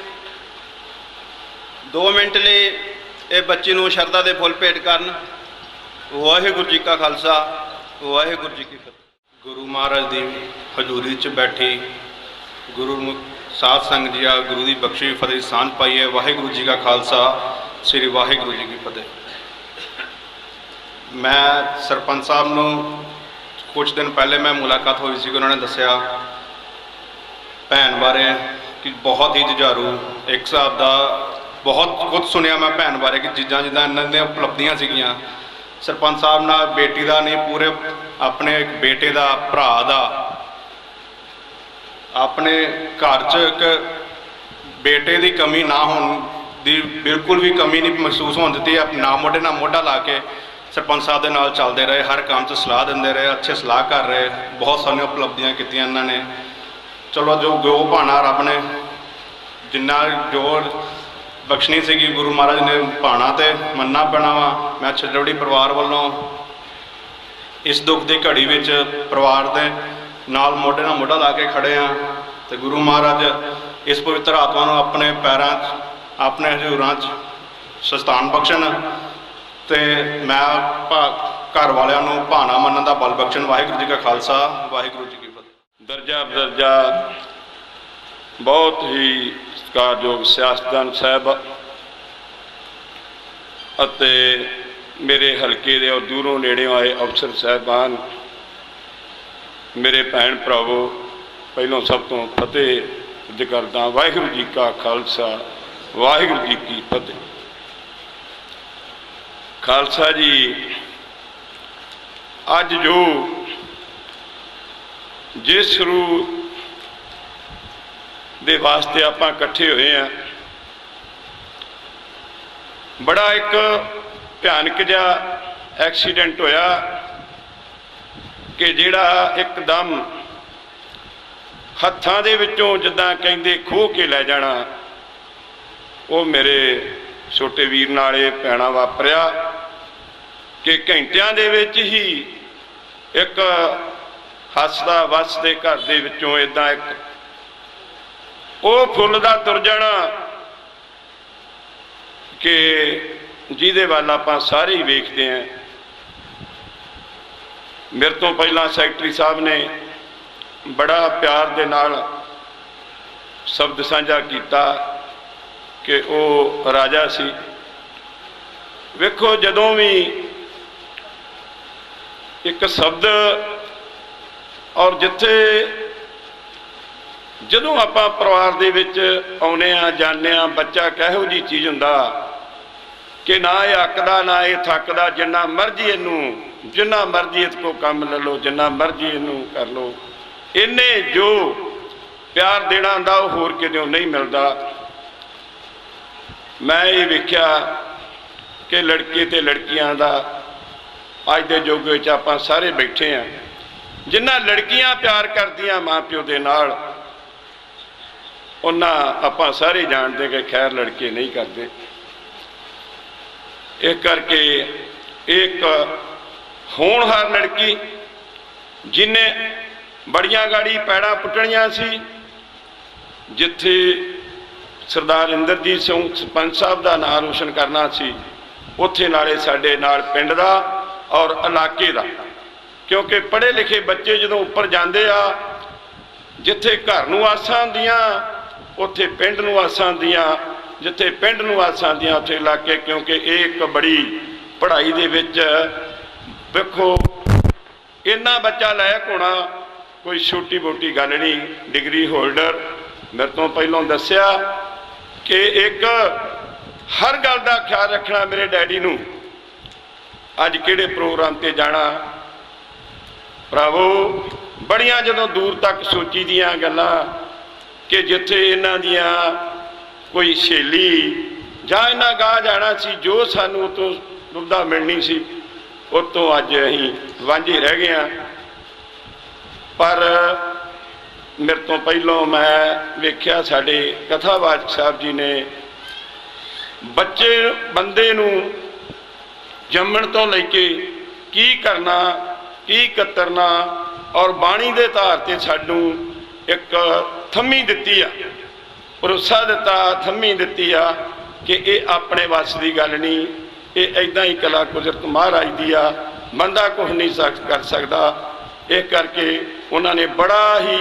2 ਮਿੰਟ ਲਈ ਇਹ ਬੱਚੀ ਨੂੰ ਸ਼ਰਧਾ ਦੇ ਫੁੱਲ ਭੇਟ ਕਰਨ। ਵਾਹਿਗੁਰੂ ਜੀ ਕਾ ਖਾਲਸਾ, ਵਾਹਿਗੁਰੂ ਜੀ ਕੀ ਫਤਿਹ। ਗੁਰੂ ਮਹਾਰਾਜ ਦੀ ਹਜ਼ੂਰੀ 'ਚ ਬੈਠੀ ਗੁਰੂ ਸਾਧ ਸੰਗਤ ਜੀ ਆ, ਗੁਰੂ ਦੀ ਬਖਸ਼ੀ ਫਤਿਹ ਸਾਂਝ ਪਾਈ ਹੈ। ਵਾਹਿਗੁਰੂ ਜੀ ਕਾ ਖਾਲਸਾ, ਸ੍ਰੀ ਵਾਹਿਗੁਰੂ ਜੀ ਕੀ ਫਤਿਹ। ਮੈਂ ਸਰਪੰਚ ਸਾਹਿਬ ਨੂੰ ਕੁਝ ਦਿਨ ਪਹਿਲੇ ਮੈਂ ਮੁਲਾਕਾਤ ਹੋਈ ਸੀ, ਉਹਨਾਂ ਨੇ ਦੱਸਿਆ ਭੈਣ ਬਾਰੇ ਕਿ ਬਹੁਤ ਹੀ ਜੁਝਾਰੂ, ਇੱਕ ਹਿਸਾਬ ਦਾ ਬਹੁਤ ਕੁਝ ਸੁਣਿਆ ਮੈਂ ਭੈਣ ਬਾਰੇ ਕਿ ਚੀਜ਼ਾਂ ਜਿੱਦਾਂ ਇਹਨਾਂ ਦੀਆਂ ਉਪਲਬਧੀਆਂ ਸੀਗੀਆਂ। ਸਰਪੰਚ ਸਾਹਿਬ ਨਾਲ ਬੇਟੀ ਦਾ ਨਹੀਂ, ਪੂਰੇ ਆਪਣੇ ਇੱਕ ਬੇਟੇ ਦਾ, ਭਰਾ ਦਾ, ਆਪਣੇ ਘਰ 'ਚ ਇੱਕ ਬੇਟੇ ਦੀ ਕਮੀ ਨਾ ਹੋਣ ਦੀ ਬਿਲਕੁਲ ਵੀ ਕਮੀ ਨਹੀਂ ਮਹਿਸੂਸ ਹੋਣ ਦਿੱਤੀ। ਨਾ ਮੋਢੇ ਨਾਲ ਮੋਢਾ ਲਾ ਕੇ ਸਰਪੰਚ ਸਾਹਿਬ ਦੇ ਨਾਲ ਚੱਲਦੇ ਰਹੇ, ਹਰ ਕੰਮ 'ਚ ਸਲਾਹ ਦਿੰਦੇ ਰਹੇ, ਅੱਛੇ ਸਲਾਹ ਕਰ ਰਹੇ, ਬਹੁਤ ਸਾਰੀਆਂ ਉਪਲਬਧੀਆਂ ਕੀਤੀਆਂ ਇਹਨਾਂ ਨੇ। ਚਲੋ ਜੋ ਭਾਣਾ ਰੱਬ ਨੇ ਜਿੰਨਾ ਜੋ ਬਖਸ਼ਣੀ ਸੀਗੀ ਗੁਰੂ ਮਹਾਰਾਜ ਨੇ ਭਾਣਾ ਤੇ ਮੰਨਣਾ ਪੈਣਾ ਵਾ। ਮੈਂ ਛੱਜੜਵੜੀ ਪਰਿਵਾਰ ਵੱਲੋਂ इस दुख की घड़ी में परिवार के नाल मोढे नाल मोढा ला के खड़े हाँ तो गुरु महाराज इस पवित्र आत्मा को अपने पैरों अपने हजूरां सस्थान बख्शण तो मैं घर वालों भाना मनन का बल बख्शण। वाहिगुरू जी का खालसा वाहिगुरू जी की फतेह। दर्जा बदर्जा बहुत ही सत्कारयोग सियासतदान साहब अते मेरे हल्के दे और दूरों नेड़े आए अफसर साहबान, मेरे भैन भरावो, पहलों सब तो फतेह करदा। वाहिगुरू जी का खालसा वाहिगुरू जी की फतेह। खालसा जी अज जो जिस रूह दे वास्ते आपां इकट्ठे हुए हैं, बड़ा एक भयानक जिहा एक्सीडेंट होया कि जिहड़ा एकदम हत्थां दे विचों जिद्दां कहिंदे खोह के लै जाना, वो मेरे छोटे वीर नाल इह पैणा वापरिया कि घंटियां दे विच ही एक हसदा वसदे घर दे विचों इदां एक वो फुੱਲ दा तुर जाना कि जिहदे वल आपां सारे ही वेखते हैं। मेरे तो पहला सैकटरी साहब ने बड़ा प्यार दे नाल शब्द साझा किया कि वो राजा सी। वेखो जदों भी एक शब्द और जिथे जदों आपां परिवार दे विच आउणे आ जाने आ, बच्चा किहो जी चीज़ हुंदा कि ना ये अकदा ना ये थकदा, जिन्ना मर्जी इनू जिन्ना मर्जी इस को काम ले लो, जिन्ना मर्जी इनू कर लो, इन्हें जो प्यार देना हुंदा वो होर कितों नहीं मिलता। मैं ये वेख्या कि लड़के ते लड़कियां दा अज दे युग विच आपां सारे बैठे हैं, जिन्ना लड़कियां प्यार करदियां माँ प्यो दे नाल, उन्ना आपां सारे जानते कि खैर लड़के नहीं करते। इस करके एक होनहार लड़की जिन्हें बड़ियां गाड़ी पैड़ा पुट्टनियां सी, जिथे सरदार इंद्रजीत सिंह सरपंच साहब का नाम रोशन करना सी, उत्थे नाले साडे नाल पिंड दा और इलाके दा, क्योंकि पढ़े लिखे बच्चे जदों उपर जाते आ, जिथे घर नूं आसां हुंदियां उत्थे पिंड नूं आसां हुंदियां, जिथे पिंड नूं आसां हुंदियां उत्थे इलाके, क्योंकि एक बड़ी पढ़ाई दे विच वेखो इन्ना बच्चा लायक होना कोई छोटी मोटी गल नहीं। डिग्री होल्डर मेरे तो पहलों दस्या कि एक हर गल का ख्याल रखना। मेरे डैडी नूं अज किहड़े प्रोग्राम ते जाना, भरावो बड़ियां जदों दूर तक सोची दियां गल्लां कि जिथे इन्हां दियां कोई सहेली जां इन्हां गाह जाना सी, जो सानूं उत्तों सुविधा मिलनी सी उत्तों अज असीं वांझे रह गए हैं। पर मेरे तो पहलों मैं वेख्या साडे कथावाचक साहब जी ने बच्चे बंदे नूं जम्मण तो लैके की करना की कतरना और बाणी दे धार ते सानूं एक थम्मी दित्ती आ, भरोसा दिता, थम्मी दित्ती आ कि ये अपने वस की गल नहीं, ये इदां ही कला कुदरत महाराज दी आ, बंदा कुछ नहीं कर सकता। इस करके उन्होंने बड़ा ही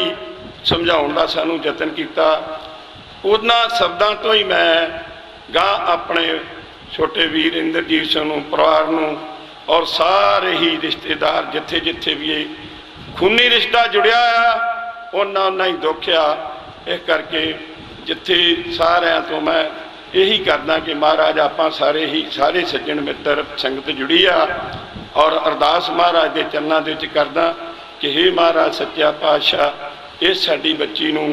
समझाउण दा सानूं यतन किया। उन्हां शब्दां तो ही मैं गाह अपने छोटे वीर इंद्रजीत सिंह नूं, परिवार नूं और सारे ही रिश्तेदार जिथे जिथे भी ये खूनी रिश्ता जुड़िया आ उन्ना ही दुख आ। इस करके जिथे सारिਆਂ तो मैं यही करदा कि महाराज आपां सारे ही सारे सज्जन मित्र संगत जुड़ी आ और अरदास महाराज के चरणों दे विच करदा कि हे महाराज सच्चा पातशाह इस साडी बच्ची नूं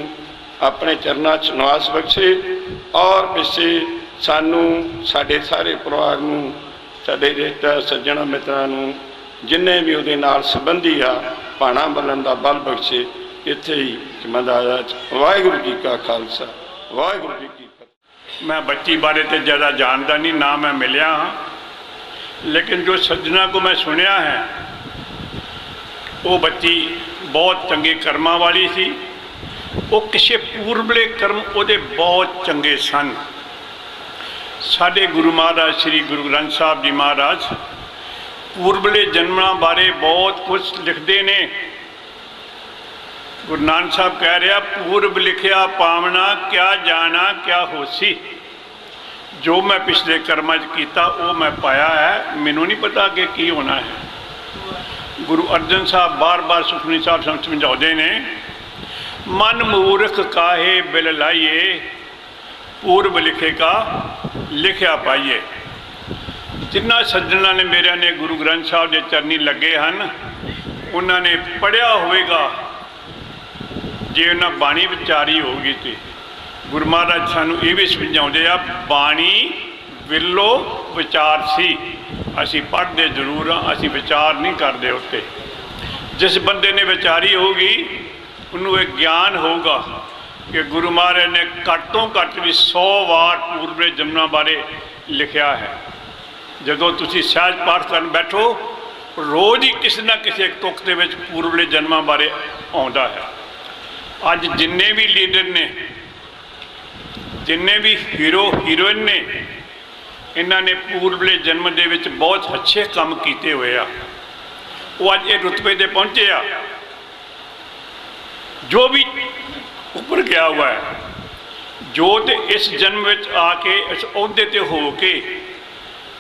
अपने चरणों च निवास बख्शे और पिछे सानू साडे सारे परिवार नूं साडे रिश्ता सज्जन मित्रां नूं जिन्ने भी उहदे नाल संबंधी आ भाणा बलन दा बल बख्शे। इत्थे ही जिम्मेदार वाहिगुरू जी का खालसा वाहिगुरू जी की फतेह। मैं बच्ची बारे तो ज़्यादा जानता नहीं, ना मैं मिलिया हाँ, लेकिन जो सज्जना को मैं सुनिया है ਉਹ ਬੱਚੀ ਬਹੁਤ ਚੰਗੇ ਕਰਮਾਂ ਵਾਲੀ ਸੀ। ਉਹ ਕਿਸੇ ਪੂਰਬਲੇ ਕਰਮ ਉਹਦੇ ਬਹੁਤ ਚੰਗੇ ਸਨ। ਸਾਡੇ ਗੁਰੂ ਮਹਾਰਾਜ ਸ੍ਰੀ ਗੁਰੂ ਗ੍ਰੰਥ ਸਾਹਿਬ ਜੀ ਮਹਾਰਾਜ ਪੂਰਬਲੇ ਜਨਮਾਂ ਬਾਰੇ ਬਹੁਤ ਕੁਝ ਲਿਖਦੇ ਨੇ। ਗੁਰੂ ਨਾਨਕ ਸਾਹਿਬ ਕਹਿ ਰਿਹਾ, ਪੂਰਬ ਲਿਖਿਆ ਪਾਵਣਾ, ਕਿਆ ਜਾਣਾ ਕਿਆ ਹੋਸੀ। ਜੋ ਮੈਂ ਪਿਛਲੇ ਕਰਮਾਂ 'ਚ ਕੀਤਾ ਉਹ ਮੈਂ ਪਾਇਆ ਹੈ, ਮੈਨੂੰ ਨਹੀਂ ਪਤਾ ਅੱਗੇ ਕੀ ਹੋਣਾ ਹੈ। ਗੁਰੂ ਅਰਜਨ ਸਾਹਿਬ ਬਾਰ-ਬਾਰ ਸੁਖਮਨੀ ਸਾਹਿਬ ਸਾਨੂੰ ਸਮਝਾਉਂਦੇ ਨੇ, ਮਨ ਮੂਰਖ ਕਾਹੇ ਬਿਲ ਲਾਈਏ, ਪੂਰਬ ਲਿਖੇ ਕਾ ਲਿਖਿਆ ਪਾਈਏ। ਜਿਨ੍ਹਾਂ ਸੱਜਣਾਂ ਨੇ ਮੇਰਿਆਂ ਨੇ ਗੁਰੂ ਗ੍ਰੰਥ ਸਾਹਿਬ ਦੇ ਚਰਨੀ ਲੱਗੇ ਹਨ, ਉਹਨਾਂ ਨੇ ਪੜ੍ਹਿਆ ਹੋਵੇਗਾ। ਜੇ ਉਹਨਾਂ ਬਾਣੀ ਵਿਚਾਰੀ ਹੋਊਗੀ ਤੇ ਗੁਰੂ ਮਹਾਰਾਜ ਸਾਨੂੰ ਇਹ ਵੀ ਸਮਝਾਉਂਦੇ ਆ, ਬਾਣੀ ਵਿਲੋ ਵਿਚਾਰ ਸੀ। ਅਸੀਂ ਪੜ੍ਹਦੇ ਜ਼ਰੂਰ ਹਾਂ, ਅਸੀਂ ਵਿਚਾਰ ਨਹੀਂ ਕਰਦੇ ਉੱਤੇ। ਜਿਸ ਬੰਦੇ ਨੇ ਵਿਚਾਰੀ ਹੋਊਗੀ ਉਹਨੂੰ ਇਹ ਗਿਆਨ ਹੋਊਗਾ ਕਿ ਗੁਰੂ ਮਹਾਰਾਜ ਨੇ ਘੱਟ ਤੋਂ ਘੱਟ ਵੀ 100 ਵਾਰ ਪੂਰਬਲੇ ਜਨਮਾਂ ਬਾਰੇ ਲਿਖਿਆ ਹੈ। ਜਦੋਂ ਤੁਸੀਂ ਸਹਿਜ ਪਾਠ ਕਰਨ ਬੈਠੋ, ਰੋਜ਼ ਹੀ ਕਿਸੇ ਨਾ ਕਿਸੇ ਇੱਕ ਤੁਕ ਦੇ ਵਿੱਚ ਪੂਰਬਲੇ ਜਨਮਾਂ ਬਾਰੇ ਆਉਂਦਾ ਹੈ। ਅੱਜ ਜਿੰਨੇ ਵੀ ਲੀਡਰ ਨੇ, ਜਿੰਨੇ ਵੀ ਹੀਰੋ ਹੀਰੋਇਨ ਨੇ, ਇਹਨਾਂ ਨੇ ਪੂਰਬਲੇ ਜਨਮ ਦੇ ਵਿੱਚ ਬਹੁਤ ਅੱਛੇ ਕੰਮ ਕੀਤੇ ਹੋਏ ਆ। ਉਹ ਅੱਜ ਇਹ ਰੁਤਬੇ 'ਤੇ ਪਹੁੰਚੇ ਆ। ਜੋ ਵੀ ਉੱਪਰ ਗਿਆ ਹੋਇਆ ਹੈ, ਜੋ ਤੇ ਇਸ ਜਨਮ ਵਿੱਚ ਆ ਕੇ ਇਸ ਅਹੁਦੇ 'ਤੇ ਹੋ ਕੇ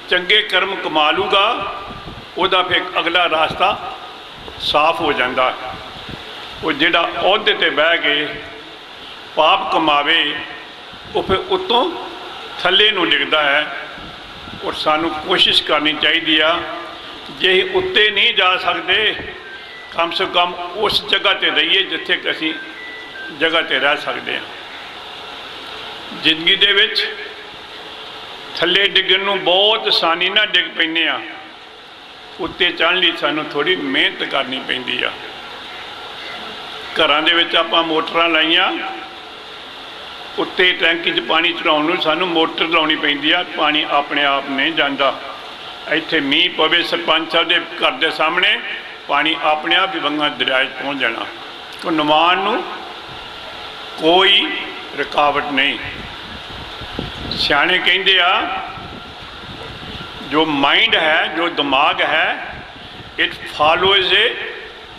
ਚੰਗੇ ਕਰਮ ਕਮਾ ਲੂਗਾ, ਉਹਦਾ ਫਿਰ ਅਗਲਾ ਰਾਸਤਾ ਸਾਫ਼ ਹੋ ਜਾਂਦਾ ਹੈ। ਉਹ ਜਿਹੜਾ ਅਹੁਦੇ 'ਤੇ ਬਹਿ ਕੇ ਪਾਪ ਕਮਾਵੇ, ਉਹ ਫਿਰ ਉੱਤੋਂ ਥੱਲੇ ਨੂੰ ਡਿੱਗਦਾ ਹੈ। ਔਰ ਸਾਨੂੰ ਕੋਸ਼ਿਸ਼ ਕਰਨੀ ਚਾਹੀਦੀ ਆ, ਜੇ ਉੱਤੇ ਨਹੀਂ ਜਾ ਸਕਦੇ, ਕਮ ਸੇ ਕਮ ਉਸ ਜਗ੍ਹਾ 'ਤੇ ਰਹੀਏ ਜਿੱਥੇ ਅਸੀਂ ਜਗ੍ਹਾ 'ਤੇ ਰਹਿ ਸਕਦੇ ਹਾਂ। ਜ਼ਿੰਦਗੀ ਦੇ ਵਿੱਚ ਥੱਲੇ ਡਿੱਗਣ ਨੂੰ ਬਹੁਤ ਆਸਾਨੀ ਨਾਲ ਡਿੱਗ ਪੈਂਦੇ ਆ। ਉੱਤੇ ਚੜ੍ਹਨ ਲਈ ਸਾਨੂੰ ਥੋੜ੍ਹੀ ਮਿਹਨਤ ਕਰਨੀ ਪੈਂਦੀ ਆ। ਘਰਾਂ ਦੇ ਵਿੱਚ ਆਪਾਂ ਮੋਟਰਾਂ ਲਾਈਆਂ, ਉੱਤੇ ਟੈਂਕੀ 'ਚ ਪਾਣੀ ਚੜਾਉਣ ਨੂੰ ਸਾਨੂੰ ਮੋਟਰ ਲਾਉਣੀ ਪੈਂਦੀ ਆ। ਪਾਣੀ ਆਪਣੇ ਆਪ ਨਹੀਂ ਜਾਂਦਾ। ਇੱਥੇ ਮੀਂਹ ਪਵੇ ਸਰਪੰਚ ਸਾਹਿਬ ਦੇ ਘਰ ਦੇ ਸਾਹਮਣੇ, ਪਾਣੀ ਆਪਣੇ ਆਪ ਹੀ ਬੰਗਾ ਦਰਿਆ 'ਚ ਪਹੁੰਚ ਜਾਣਾ। ਤੋਂ ਨਿਮਾਣ ਨੂੰ ਕੋਈ ਰੁਕਾਵਟ ਨਹੀਂ। ਸਿਆਣੇ ਕਹਿੰਦੇ ਆ, ਜੋ ਮਾइंड है, जो दिमाग है, it follows A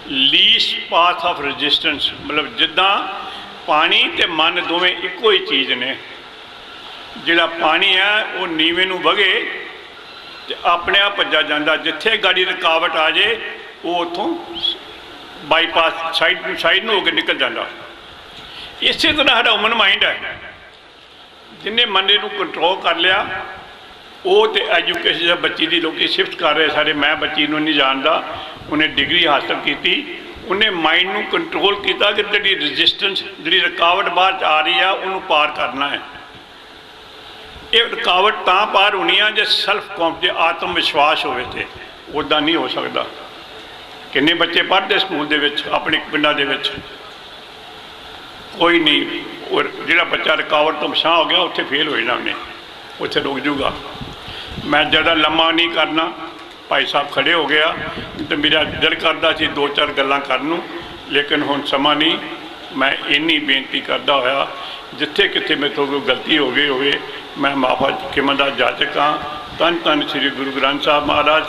least path of resistance. मतलब जिदा पानी ते मन दोवें इको ही चीज़ ने। जिहड़ा पानी है वो नीवे नूं वगे ते अपने आप भज्जा जांदा। जिथे गाड़ी रुकावट आ जाए वो उत्थों बाईपास साइड नूं हो के निकल जाता। इस तरह साडा ह्यूमन माइंड है, जिन्हें मन नूं कंट्रोल कर लिया, वो तो एजुकेशन बच्ची की लोग शिफ्ट कर रहे सारे। मैं बच्ची को नहीं जानता, उन्हें डिग्री हासिल की, उन्हें माइंड को कंट्रोल किया कि जी रजिस्टेंस जी रुकावट बाहर आ रही है उन्होंने पार करना है। ये रुकावट तो पार होनी है जो सैल्फ कॉन्फिडेंस आत्म विश्वास होवे थे, उदा नहीं हो सकता। किन्ने बच्चे पढ़ते स्कूल के अपने पिंडों के कोई नहीं। और जो बच्चा रुकावट तो पछां हो गया उत्थे फेल हो जाना, उन्हें उत्थे रुक जूगा। मैं ज़्यादा लम्मा नहीं करना, भाई साहब खड़े हो गया तो मेरा दिल करता सी 2-4 गल्लां करन नूं, लेकिन हुण समा नहीं। मैं इन्नी बेनती करदा होया जिथे किथे मेरे तो कोई गलती हो गई होवे, मैं माफा किमदा जाचक हाँ। धन धन श्री गुरु ग्रंथ साहब महाराज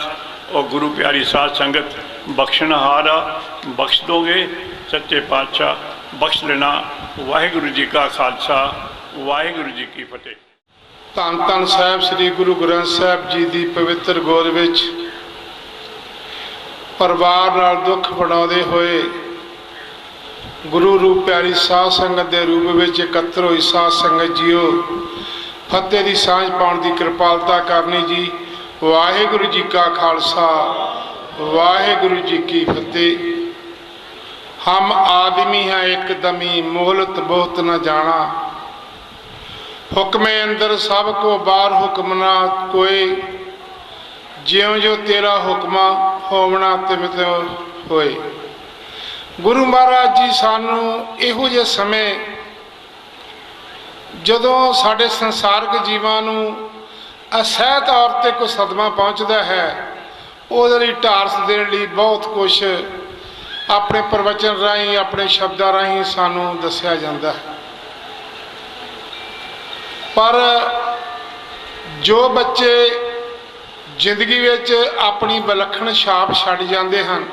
और गुरु प्यारी साध संगत बख्शनहार आ, बख्श दोगे सच्चे पातशाह, बख्श लेना। वाहिगुरु जी का खालसा, वाहिगुरु जी की फतेह। ਧੰਨ ਧੰਨ ਸਾਹਿਬ ਸ੍ਰੀ ਗੁਰੂ ਗ੍ਰੰਥ ਸਾਹਿਬ ਜੀ ਦੀ ਪਵਿੱਤਰ ਗੋਦ ਵਿੱਚ ਪਰਿਵਾਰ ਨਾਲ ਦੁੱਖ ਵੰਡਾਉਂਦੇ ਹੋਏ ਗੁਰੂ ਰੂਪ ਪਿਆਰੀ ਸਾਧ ਸੰਗਤ ਦੇ ਰੂਪ ਵਿੱਚ ਇਕੱਤਰ ਹੋਈ ਸਾਧ ਸੰਗਤ ਜੀਓ, ਫਤਿਹ ਦੀ ਸਾਂਝ ਪਾਉਣ ਦੀ ਕਿਰਪਾਲਤਾ ਕਰਨੀ ਜੀ। ਵਾਹਿਗੁਰੂ ਜੀ ਕਾ ਖਾਲਸਾ, ਵਾਹਿਗੁਰੂ जी की फतेह। हम आदमी हैं एकदमी, मोहलत बहुत न जाना। हुक्मे अंदर सब को बाहर हुक्म ना कोई, ज्यों जो तेरा हुक्मा होवना तिमित होए। गुरु महाराज जी सानू इहो जे समय जदों साडे संसारिक जीवां नू असह तौर ते कोई सदमा पहुँचता है, ਉਹਦੇ ਲਈ ਢਾਰਸ ਦੇਣ ਲਈ ਬਹੁਤ ਕੁਛ ਆਪਣੇ ਪ੍ਰਵਚਨ ਰਾਹੀਂ, ਆਪਣੇ ਸ਼ਬਦਾਂ ਰਾਹੀਂ ਸਾਨੂੰ ਦੱਸਿਆ ਜਾਂਦਾ ਹੈ। ਪਰ ਜੋ ਬੱਚੇ ਜ਼ਿੰਦਗੀ ਵਿੱਚ ਆਪਣੀ ਵਿਲੱਖਣ ਛਾਪ ਛੱਡ ਜਾਂਦੇ ਹਨ,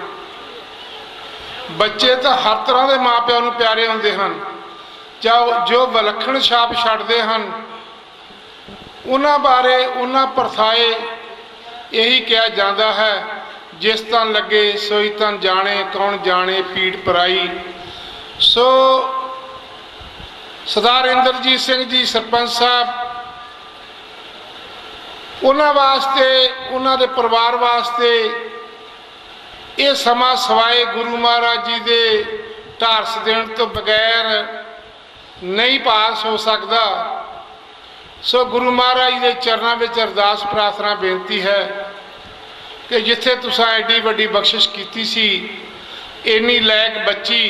ਬੱਚੇ ਤਾਂ ਹਰ ਤਰ੍ਹਾਂ ਦੇ ਮਾਪਿਆਂ ਨੂੰ ਪਿਆਰੇ ਹੁੰਦੇ ਹਨ, ਜੋ ਵਿਲੱਖਣ ਛਾਪ ਛੱਡਦੇ ਹਨ ਉਹਨਾਂ ਬਾਰੇ, ਉਹਨਾਂ ਪਰਥਾਏ ਇਹੀ ਕਿਹਾ ਜਾਂਦਾ ਹੈ, ਜਿਸ ਤਨ ਲੱਗੇ ਸੋਈ ਤਨ ਜਾਣੇ, ਕੌਣ ਜਾਣੇ ਪੀੜ ਪਰਾਈ। ਸੋ ਸਰਦਾਰ ਇੰਦਰਜੀਤ ਸਿੰਘ ਜੀ ਸਰਪੰਚ ਸਾਹਿਬ, ਉਹਨਾਂ ਵਾਸਤੇ, ਉਹਨਾਂ ਦੇ ਪਰਿਵਾਰ ਵਾਸਤੇ ਇਹ ਸਮਾਂ ਸਵਾਏ ਗੁਰੂ ਮਹਾਰਾਜ ਜੀ ਦੇ ਢਾਰਸ ਦੇਣ ਤੋਂ ਬਗੈਰ ਨਹੀਂ ਪਾਸ ਹੋ ਸਕਦਾ। ਸੋ ਗੁਰੂ ਮਹਾਰਾਜ ਦੇ ਚਰਨਾਂ ਵਿੱਚ ਅਰਦਾਸ ਪ੍ਰਾਰਥਨਾ ਬੇਨਤੀ ਹੈ ਕਿ ਜਿੱਥੇ ਤੁਸੀਂ ਐਡੀ ਵੱਡੀ ਬਖਸ਼ਿਸ਼ ਕੀਤੀ ਸੀ, ਇੰਨੀ ਲਾਇਕ ਬੱਚੀ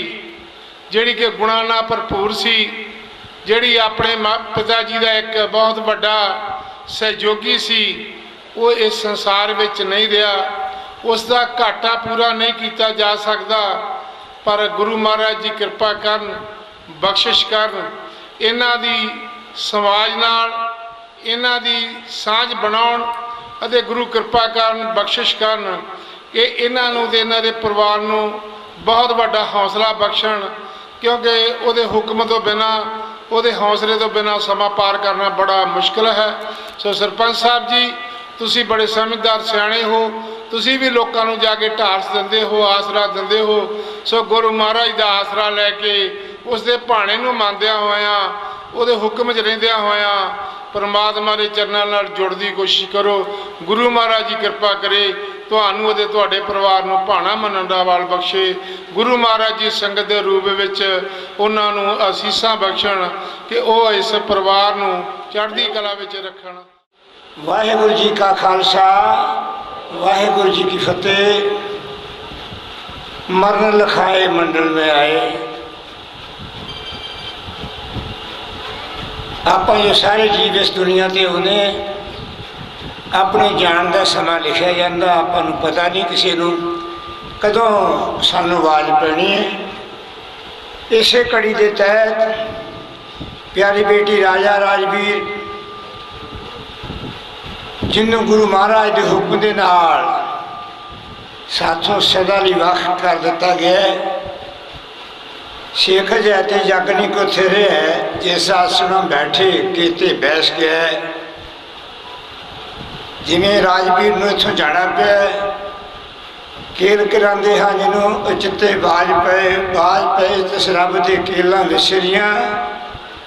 ਜਿਹੜੀ ਕਿ ਗੁਣਾਂ ਨਾਲ ਭਰਪੂਰ ਸੀ, ਜਿਹੜੀ ਆਪਣੇ ਪਿਤਾ ਜੀ ਦਾ ਇੱਕ ਬਹੁਤ ਵੱਡਾ ਸਹਿਯੋਗੀ ਸੀ, ਉਹ ਇਸ ਸੰਸਾਰ ਵਿੱਚ ਨਹੀਂ ਰਿਹਾ। ਉਸ ਦਾ ਘਾਟਾ ਪੂਰਾ ਨਹੀਂ ਕੀਤਾ ਜਾ ਸਕਦਾ, ਪਰ ਗੁਰੂ ਮਹਾਰਾਜ ਜੀ ਕਿਰਪਾ ਕਰਨ, ਬਖਸ਼ਿਸ਼ ਕਰਨ, ਇਹਨਾਂ ਦੀ ਸਮਾਜ ਨਾਲ ਇਹਨਾਂ ਦੀ ਸਾਂਝ ਬਣਾਉਣ ਅਤੇ ਗੁਰੂ ਕਿਰਪਾ ਕਰਨ, ਬਖਸ਼ਿਸ਼ ਕਰਨ ਕਿ ਇਹਨਾਂ ਨੂੰ ਤੇ ਇਹਨਾਂ ਦੇ ਪਰਿਵਾਰ ਨੂੰ ਬਹੁਤ ਵੱਡਾ ਹੌਸਲਾ ਬਖਸ਼ਣ, ਕਿਉਂਕਿ ਉਹਦੇ ਹੁਕਮ ਤੋਂ ਬਿਨਾਂ, ਉਹਦੇ ਹੌਸਲੇ ਤੋਂ ਬਿਨਾਂ ਸਮਾਂ ਪਾਰ ਕਰਨਾ ਬੜਾ ਮੁਸ਼ਕਿਲ ਹੈ। ਸੋ ਸਰਪੰਚ ਸਾਹਿਬ ਜੀ, ਤੁਸੀਂ ਬੜੇ ਸਮਝਦਾਰ ਸਿਆਣੇ ਹੋ, ਤੁਸੀਂ ਵੀ ਲੋਕਾਂ ਨੂੰ ਜਾ ਕੇ ਢਾਰਸ ਦਿੰਦੇ ਹੋ, ਆਸਰਾ ਦਿੰਦੇ ਹੋ। ਸੋ ਗੁਰੂ ਮਹਾਰਾਜ ਦਾ ਆਸਰਾ ਲੈ ਕੇ, ਉਸ ਦੇ ਭਾਣੇ ਨੂੰ ਮੰਨਦਿਆਂ ਹੋਇਆਂ, ਉਹਦੇ ਹੁਕਮ 'ਚ ਰਹਿੰਦਿਆਂ ਹੋਇਆਂ ਪਰਮਾਤਮਾ ਦੇ ਚਰਨਾਂ ਨਾਲ ਜੁੜਨ ਦੀ ਕੋਸ਼ਿਸ਼ ਕਰੋ। ਗੁਰੂ ਮਹਾਰਾਜ ਜੀ ਕਿਰਪਾ ਕਰੇ ਤੁਹਾਨੂੰ ਅਤੇ ਤੁਹਾਡੇ ਪਰਿਵਾਰ ਨੂੰ ਭਾਣਾ ਮੰਨਣ ਦਾ ਬਲ ਬਖਸ਼ੇ। ਗੁਰੂ ਮਹਾਰਾਜ ਜੀ ਸੰਗਤ ਦੇ ਰੂਪ ਵਿੱਚ ਉਹਨਾਂ ਨੂੰ ਅਸੀਸਾਂ ਬਖਸ਼ਣ ਕਿ ਉਹ ਇਸ ਪਰਿਵਾਰ ਨੂੰ ਚੜ੍ਹਦੀ ਕਲਾ ਵਿੱਚ ਰੱਖਣ। ਵਾਹਿਗੁਰੂ ਜੀ ਕਾ ਖਾਲਸਾ, वाहेगुरु जी की फतेह। मरण लखाए मंडल में आए, आप जो सारे जीव इस दुनिया से उन्हें अपने जान का समा लिखा जाता, आपको पता नहीं किसी को कदों सानू आवाज़ पैनी है। इस कड़ी के तहत प्यारी बेटी राजा राजवीर जिन्होंने गुरु महाराज के हुक्म के नाल साथों सदा ਲਈ ਵੱਖ कर दिता गया। शेख जैते जग नहीं को थिरे है, जिस आसन बैठे केते बैस गया। जिमें राजवीर को इतों जाना पिया, केल कराते हाँ जिन्हों चित्ते बाज पे तिस रब के केलों विसरियाँ,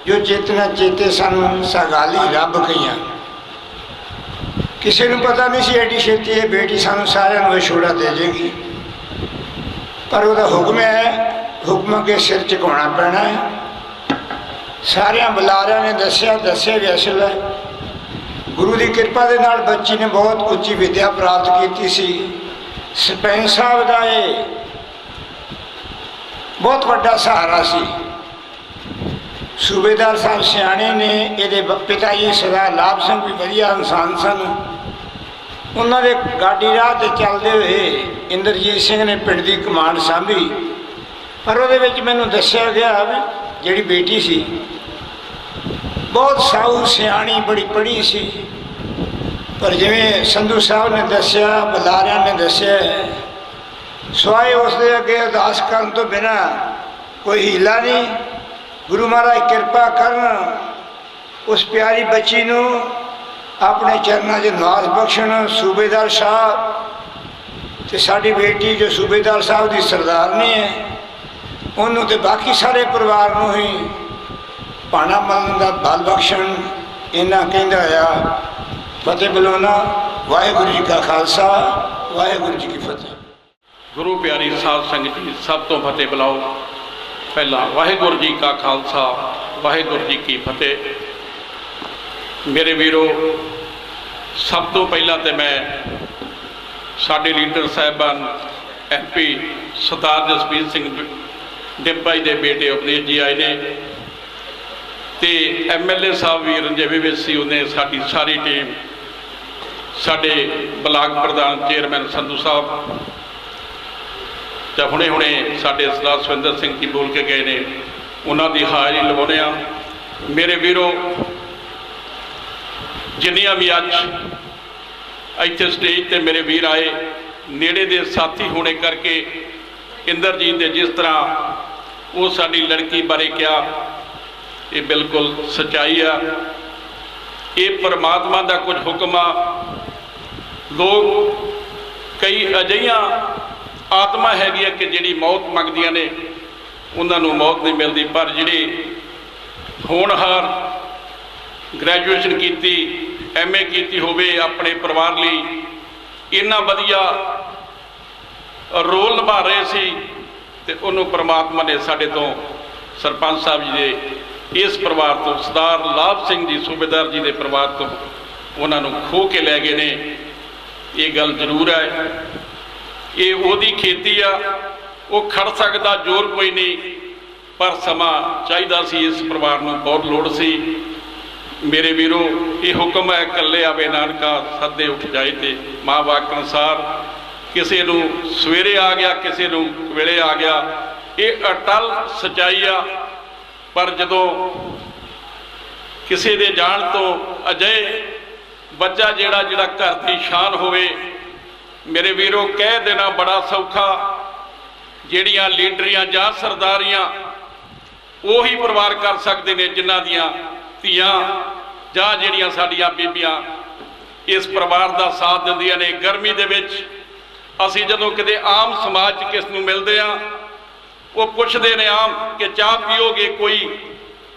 जो चेतना चेते सन सगाली रब गई। किसी को पता नहीं सी एडी छेती है बेटी सानू सारिਆਂ ਨੂੰ विछोड़ा दे देगी, पर वह हुक्म है, हुक्म के सिर झुकाना पैना है। सारिया बुलारिया ने दसिया भी असल है। गुरु की कृपा के नाल बच्ची ने बहुत उच्ची विद्या प्राप्त की सी। सरपंच साहब का ये बहुत बड़ा सहारा सी। सूबेदार साहब सियाने ने, ये पिता जी सरदार लाभ सिंह भी वधिया इंसान सन। उन्होंने गाड़ी राह से चलते हुए इंद्रजीत सिंह ने पिंड की कमांड सांभी, पर वो मैनू दसिया गया भी जी बेटी सी बहुत साऊ सियाणी बड़ी पढ़ी सी, पर जिमें संधू साहब ने दसिया, बलारिया ने दसिया, सवाए उसके अगे अरदास करने तो बिना कोई हीला नहीं। गुरु महाराज कृपा करन उस प्यारी बच्ची नू अपने चरणों से नवाज बख्शण। सूबेदार साहब ते साड़ी बेटी जो सूबेदार साहब की सरदारनी है, उन्होंने तो बाकी सारे परिवार को ही भाना मलन का बल बख्शण। इन्ना कहता आया फतेह बुलाना। वाहेगुरु जी का खालसा, वाहेगुरु जी की फतेह। गुरु प्यारी साध संगत जी, सब तो फतेह बुलाओ। पहला वाहेगुरु जी का खालसा, वाहेगुरु जी की फतेह। मेरे वीरो, सब तो पहला तो मैं साडे लीडर साहबान MP सरदार जसबीर सिंह डिंपा जी के बेटे अवनीश जी आए ने, ते MLA साहब भी रंजेवे विच सी। उन्हें साडी सारी टीम, साडे ब्लाक प्रधान चेयरमैन संधू साहब, ਤਾਂ ਹੁਣੇ ਹੁਣੇ ਸਾਡੇ ਸਰਦਾਰ ਸੁਖਵਿੰਦਰ ਸਿੰਘ ਜੀ ਬੋਲ ਕੇ ਗਏ ਨੇ, ਉਹਨਾਂ ਦੀ ਹਾਜ਼ਰੀ ਲਵਾਉਂਦੇ ਆ। ਮੇਰੇ ਵੀਰੋ, ਜਿੰਨੀਆਂ ਵੀ ਅੱਜ ਇੱਥੇ ਸਟੇਜ ਤੇ ਮੇਰੇ ਵੀਰ ਆਏ, ਨੇੜੇ ਦੇ ਸਾਥੀ ਹੋਣੇ ਕਰਕੇ ਇੰਦਰਜੀਤ ਦੇ ਜਿਸ ਤਰ੍ਹਾਂ ਉਹ ਸਾਡੀ ਲੜਕੀ ਬਾਰੇ ਕਿਹਾ, ਇਹ ਬਿਲਕੁਲ ਸੱਚਾਈ ਆ। ਇਹ ਪਰਮਾਤਮਾ ਦਾ ਕੁਝ ਹੁਕਮ ਆ। ਲੋਕ ਕਈ ਅਜਿਹੀਆਂ ਆਤਮਾ ਹੈਗੀਆਂ ਕਿ ਜਿਹੜੀ ਮੌਤ ਮੰਗਦੀਆਂ ਨੇ, ਉਹਨਾਂ ਨੂੰ ਮੌਤ ਨਹੀਂ ਮਿਲਦੀ, ਪਰ ਜਿਹੜੇ ਹੋਣਹਾਰ ਗ੍ਰੈਜੂਏਸ਼ਨ ਕੀਤੀ, MA ਕੀਤੀ ਹੋਵੇ, ਆਪਣੇ ਪਰਿਵਾਰ ਲਈ ਇੰਨਾ ਵਧੀਆ ਰੋਲ ਨਿਭਾ ਰਹੇ ਸੀ, ਤੇ ਉਹਨੂੰ ਪਰਮਾਤਮਾ ਨੇ ਸਾਡੇ ਤੋਂ, ਸਰਪੰਚ ਸਾਹਿਬ ਜੀ ਦੇ ਇਸ ਪਰਿਵਾਰ ਤੋਂ, ਸਰਦਾਰ ਲਾਭ ਸਿੰਘ ਜੀ ਸੂਬੇਦਾਰ ਜੀ ਦੇ ਪਰਿਵਾਰ ਤੋਂ ਉਹਨਾਂ ਨੂੰ ਖੋਹ ਕੇ ਲੈ ਗਏ ਨੇ। ਇਹ ਗੱਲ ਜ਼ਰੂਰ ਹੈ, ਇਹ ਉਹਦੀ ਖੇਤੀ ਆ, ਉਹ ਖੜ ਸਕਦਾ, ਜ਼ੋਰ ਕੋਈ ਨਹੀਂ, ਪਰ ਸਮਾਂ ਚਾਹੀਦਾ ਸੀ। ਇਸ ਪਰਿਵਾਰ ਨੂੰ ਬਹੁਤ ਲੋੜ ਸੀ। ਮੇਰੇ ਵੀਰੋ, ਇਹ ਹੁਕਮ ਹੈ, ਇਕੱਲੇ ਆਵੇ ਨਾਨਕਾ ਸੱਦੇ ਉੱਠ ਜਾਏ, ਤੇ ਮਾਂ ਵਾਕ ਅਨੁਸਾਰ ਕਿਸੇ ਨੂੰ ਸਵੇਰੇ ਆ ਗਿਆ, ਕਿਸੇ ਨੂੰ ਵੇਲੇ ਆ ਗਿਆ। ਇਹ ਅਟਲ ਸੱਚਾਈ ਆ। ਪਰ ਜਦੋਂ ਕਿਸੇ ਦੇ ਜਾਣ ਤੋਂ ਅਜੇ ਬੱਚਾ ਜਿਹੜਾ ਘਰ ਦੀ ਸ਼ਾਨ ਹੋਵੇ, ਮੇਰੇ ਵੀਰੋ, ਕਹਿ ਦੇਣਾ ਬੜਾ ਸੌਖਾ। ਜਿਹੜੀਆਂ ਲੀਡਰੀਆਂ ਜਾਂ ਸਰਦਾਰੀਆਂ ਉਹੀ ਪਰਿਵਾਰ ਕਰ ਸਕਦੇ ਨੇ, ਜਿਨ੍ਹਾਂ ਦੀਆਂ ਧੀਆਂ ਜਾਂ ਜਿਹੜੀਆਂ ਸਾਡੀਆਂ ਬੀਬੀਆਂ ਇਸ ਪਰਿਵਾਰ ਦਾ ਸਾਥ ਦਿੰਦੀਆਂ ਨੇ। ਗਰਮੀ ਦੇ ਵਿੱਚ ਅਸੀਂ ਜਦੋਂ ਕਿਤੇ ਆਮ ਸਮਾਜ 'ਚ ਕਿਸ ਨੂੰ ਮਿਲਦੇ ਆ, ਉਹ ਪੁੱਛਦੇ ਨੇ ਆਮ ਕਿ ਚਾਹ ਪੀਓਗੇ? ਕੋਈ